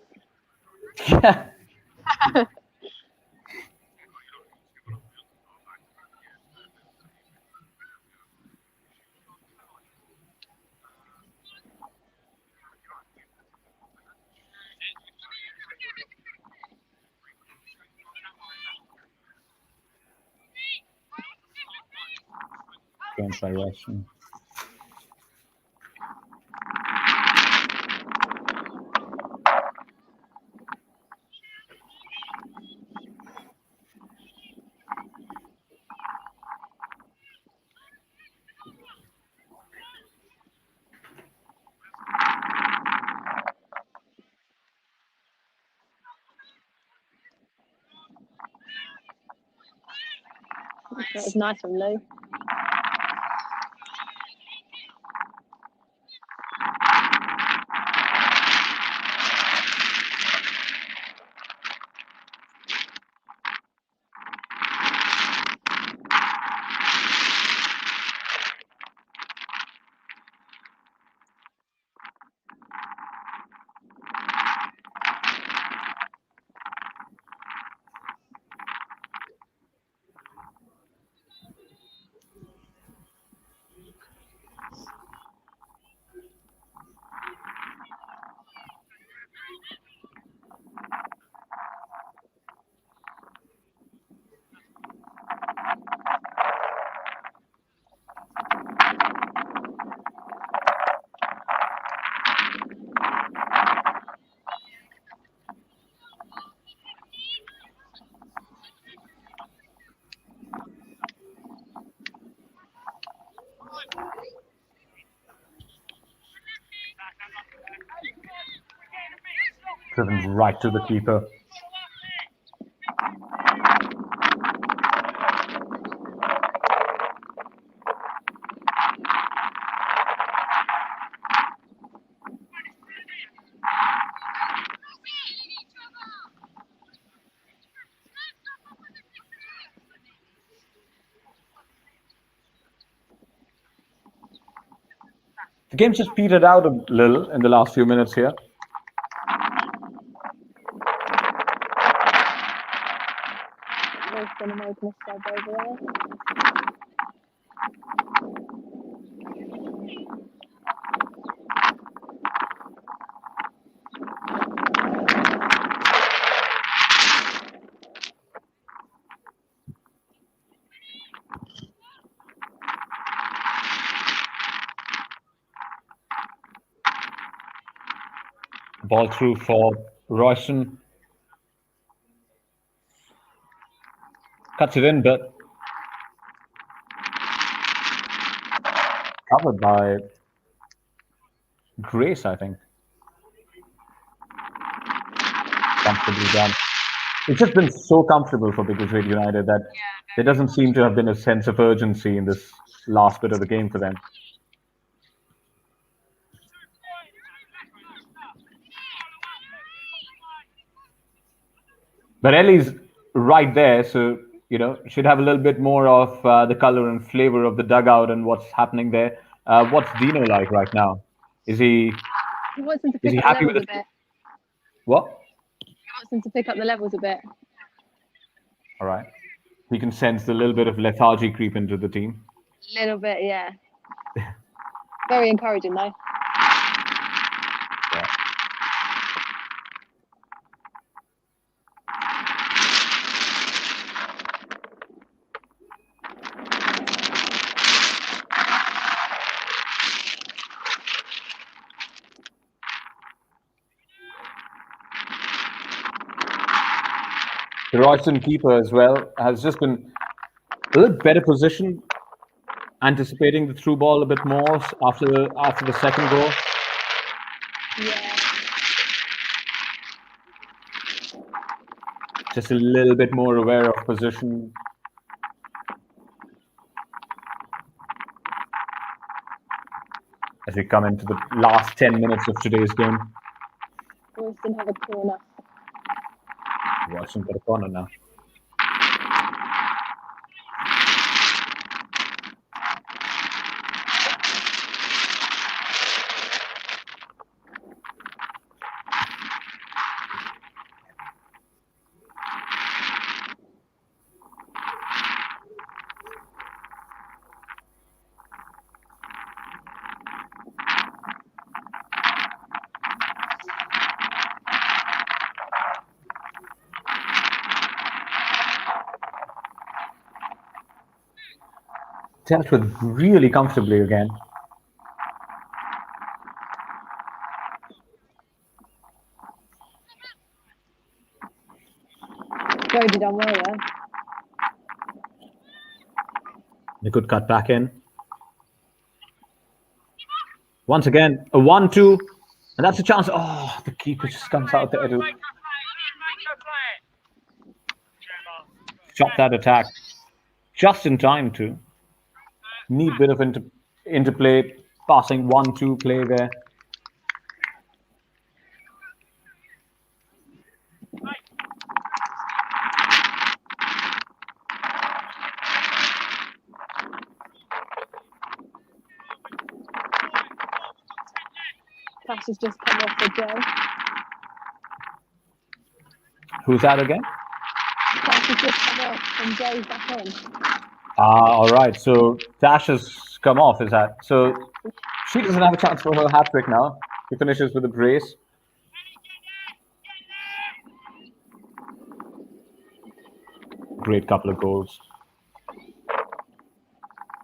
Yeah. Against by Royston. That was nice from Lou. Driven right to the keeper. The game's just petered out a little in the last few minutes here. Lou's gonna make a sub over there. Ball through for Royston. Cuts it in, but covered by Grace, I think. Comfortably done. It's just been so comfortable for Biggleswade United that there doesn't seem to have been a sense of urgency in this last bit of the game for them. But Ellie's right there, so should have a little bit more of the color and flavor of the dugout and what's happening there. What's Dino like right now? Is he He wants them to is pick he up the happy levels with a bit. what? He wants them to pick up the levels a bit. All right, he can sense the little bit of lethargy creep into the team. Little bit, yeah. Very encouraging though. Yeah. The Royston keeper as well has just been a little better position, anticipating the through ball a bit more after the second goal. Yeah. Just a little bit more aware of position. As we come into the last 10 minutes of today's game. Royston have a corner. Royston got a corner now. Dealt with really comfortably again. Brody done well there. They could cut back in. Once again, a 1-2, and that's a chance. Oh, the keeper just comes out there to stop that attack just in time to. Neat bit of interplay, passing 1-2 play there. Tash has just come off for Joe. Who's that again? Tash has just come off and Joe's back on. All right. So Tash has come off, is that? So she doesn't have a chance for her hat trick now. She finishes with a brace. Great couple of goals.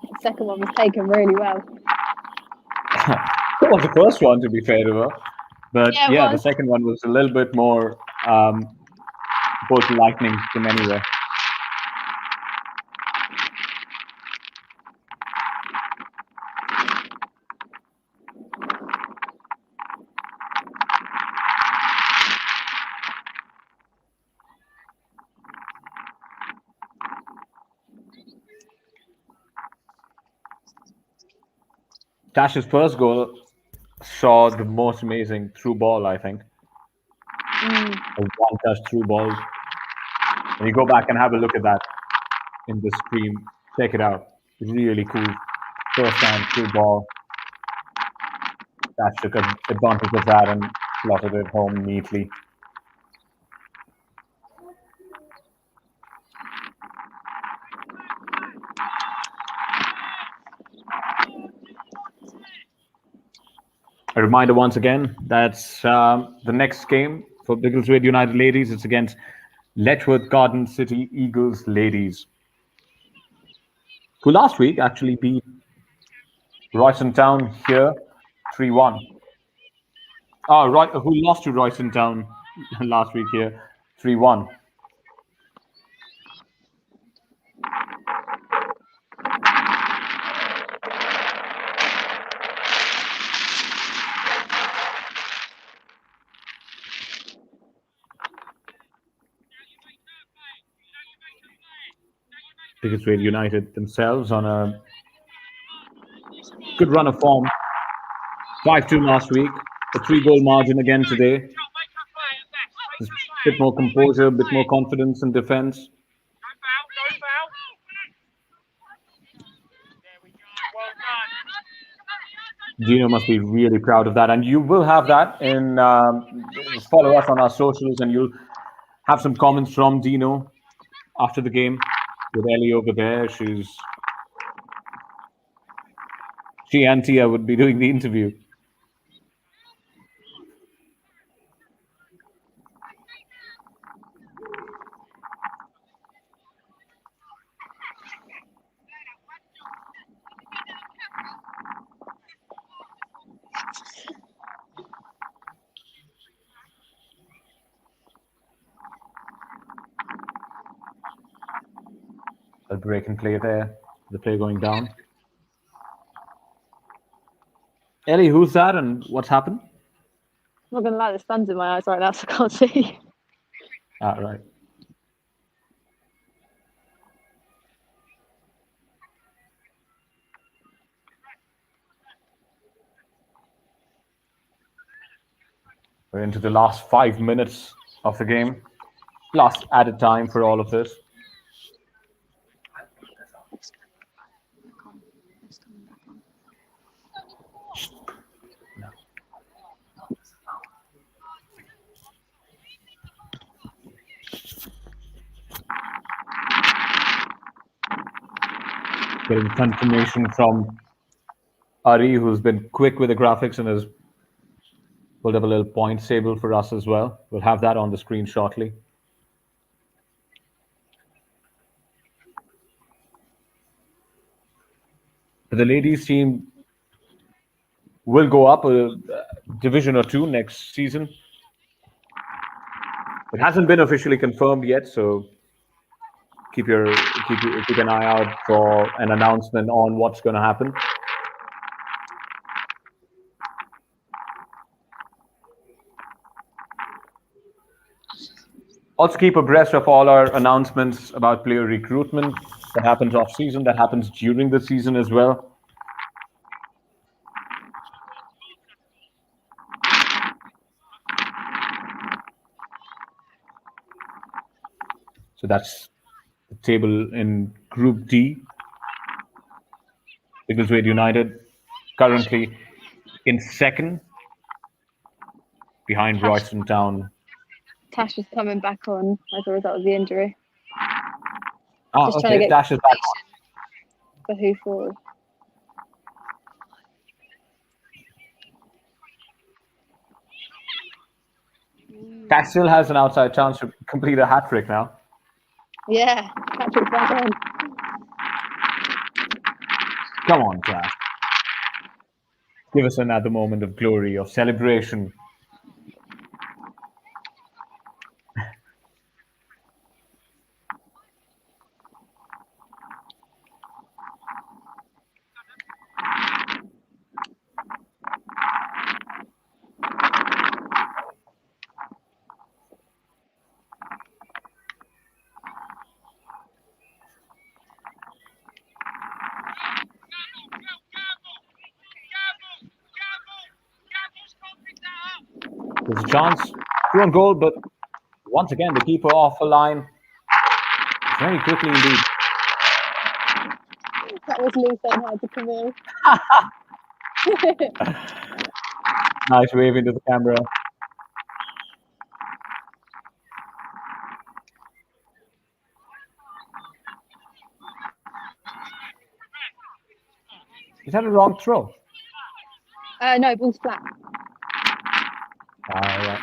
The second one was taken really well. It was the first one, to be fair to her. But Yeah, it yeah, the was. second one was a little bit more both lightning from anywhere. Tash's first goal saw the most amazing through ball, I think. A one-touch through ball. When you go back and have a look at that in the stream, check it out. Really cool. First time through ball. Tash took advantage of that and slotted it home neatly. A reminder once again, that's the next game for Biggleswade United Ladies. It's against Letchworth Garden City Eagles Ladies, who last week actually beat Royston Town here 3-1. Right, who lost to Royston Town last week here 3-1. Biggleswade United themselves on a good run of form. 5-2 last week, a 3-goal margin again today. Just a bit more composure, a bit more confidence in defense. Gino must be really proud of that, and you will have that in follow us on our socials, and you'll have some comments from Dino after the game with Ellie over there. She and Tia would be doing the interview. A break in play there. The play going down. Ellie, who's that and what's happened? I'm not going to lie, the sun's in my eyes right now, so I can't see. Ah, right. We're into the last 5 minutes of the game, plus added time for all of this. Getting confirmation from Ari, who's been quick with the graphics and has pulled up a little points table for us as well. We'll have that on the screen shortly. But the ladies team will go up a division or two next season. It hasn't been officially confirmed yet, so keep an eye out for an announcement on what's going to happen. Also keep abreast of all our announcements about player recruitment that happens off season, that happens during the season as well. So that's the table in Group D. Biggleswade United currently in second, behind Royston Town. Tash is coming back on as a result of the injury. Ah, Just trying to okay, get Dash is back. for who forward. Dash still has an outside chance to complete a hat trick now. Yeah, Patrick's back on. Come on, Dash. Give us another moment of glory, of celebration. There's a chance. Two on goal, but once again, the keeper off the line very quickly indeed. That was Lee saying hi to Camille. Nice wave into the camera. Is that a wrong throw? No, ball's flat. Right.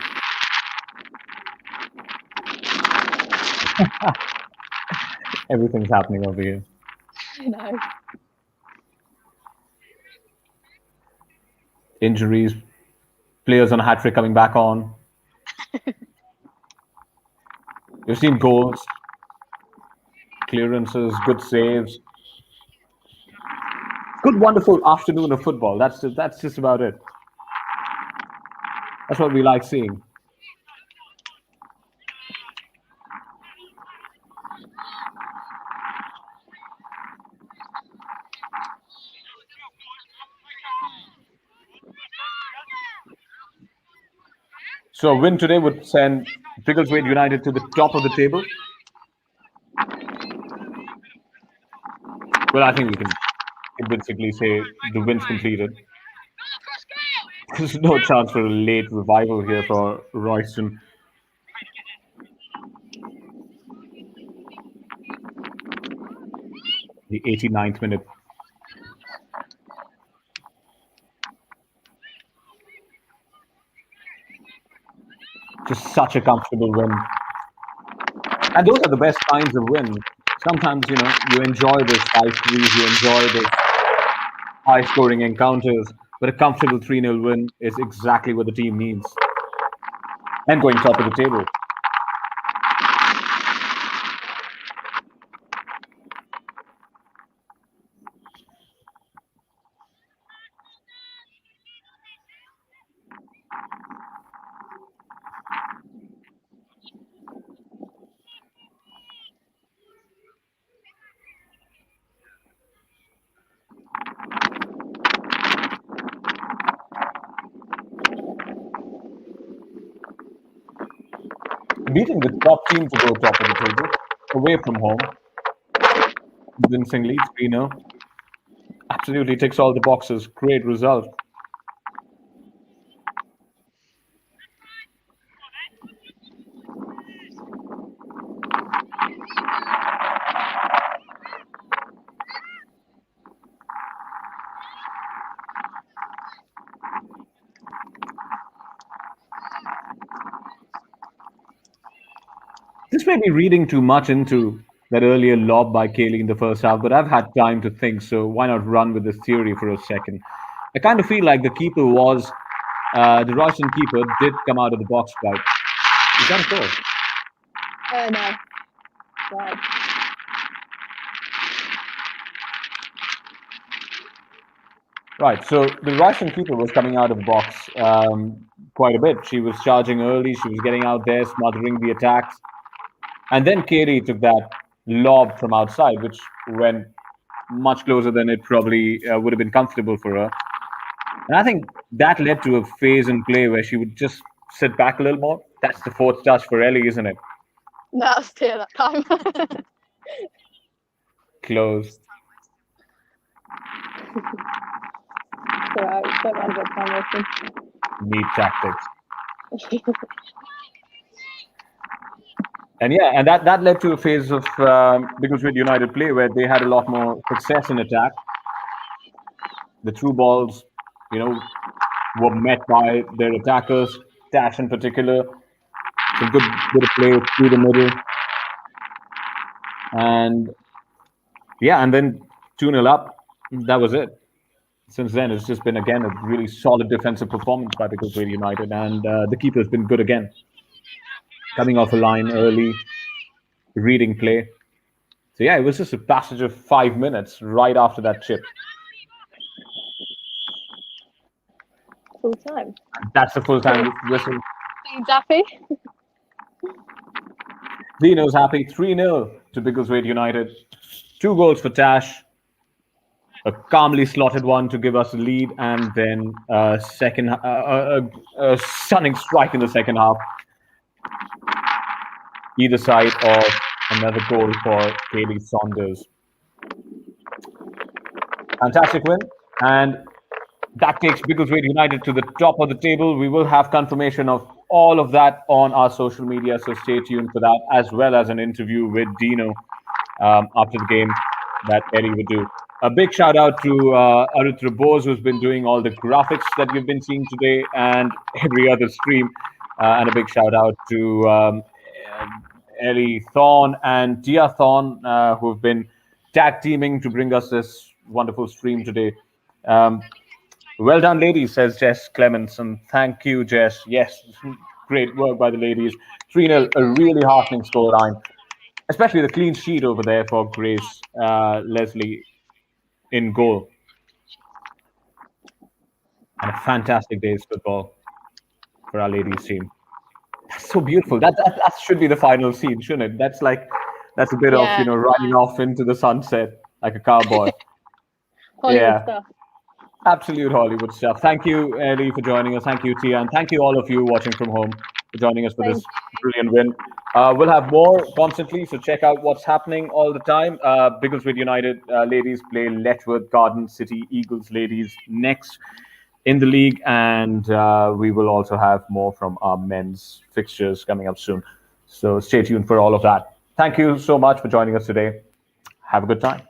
Everything's happening over here. No. Injuries, players on a hat trick coming back on. You've seen goals, clearances, good saves. Good, wonderful afternoon of football. That's just about it. That's what we like seeing. So a win today would send Biggleswade United to the top of the table. Well, I think we can convincingly say the win's completed. There's no chance for a late revival here for Royston. The 89th minute. Just such a comfortable win. And those are the best kinds of wins. Sometimes, you enjoy this 5-3, you enjoy this high-scoring encounters, but a comfortable 3-0 win is exactly what the team needs. And going top of the table. beating the top team to go top of the table, away from home, convincingly 3-0. Absolutely ticks all the boxes. Great result. This may be reading too much into that earlier lob by Kaylee in the first half, but I've had time to think, so why not run with this theory for a second? I kind of feel like the keeper was, the Royston keeper did come out of the box right. Is that a goal? No. Right. Right, so the Royston keeper was coming out of the box quite a bit. She was charging early, she was getting out there, smothering the attacks. And then Katie took that lob from outside, which went much closer than it probably would have been comfortable for her. And I think that led to a phase in play where she would just sit back a little more. That's the fourth touch for Ellie, isn't it? No, that's clear that time. Close. Alright, don't mind a bit of time wasting. Neat tactics. And yeah, and that led to a phase of Biggleswade United play where they had a lot more success in attack. The through balls, were met by their attackers, Tash in particular. Some good bit of play through the middle. And yeah, and then 2-0 up. That was it. Since then, it's just been, again, a really solid defensive performance by Biggleswade United. And the keeper's been good again. Coming off a line early, reading play. So yeah, it was just a passage of 5 minutes right after that chip. Full time. That's the full time whistle. Dean's happy. Dino's happy. 3-0 to Biggleswade United. 2 goals for Tash. A calmly slotted one to give us a lead, and then a stunning strike in the second half. Either side of another goal for Kaylee Saunders. Fantastic win, and that takes Biggleswade United to the top of the table. We will have confirmation of all of that on our social media, so stay tuned for that, as well as an interview with Dino after the game that Eddie would do. A big shout out to Aritra Bose, who's been doing all the graphics that you've been seeing today and every other stream. And a big shout out to Ellie Thorne and Tia Thorne, who have been tag teaming to bring us this wonderful stream today. Well done, ladies, says Jess Clemens. Thank you, Jess. Yes, great work by the ladies. 3-0, a really heartening scoreline, especially the clean sheet over there for Grace Leslie in goal. And a fantastic day's football for our ladies team. That's so beautiful. That should be the final scene, shouldn't it? That's a bit of riding off into the sunset like a cowboy. Hollywood stuff. Absolute Hollywood stuff. Thank you, Ellie, for joining us. Thank you, Tia, and thank you all of you watching from home for joining us for this brilliant win. We'll have more constantly, so check out what's happening all the time. Biggleswade United ladies play Letchworth Garden City Eagles ladies next in the league, and we will also have more from our men's fixtures coming up soon. So stay tuned for all of that. Thank you so much for joining us today. Have a good time.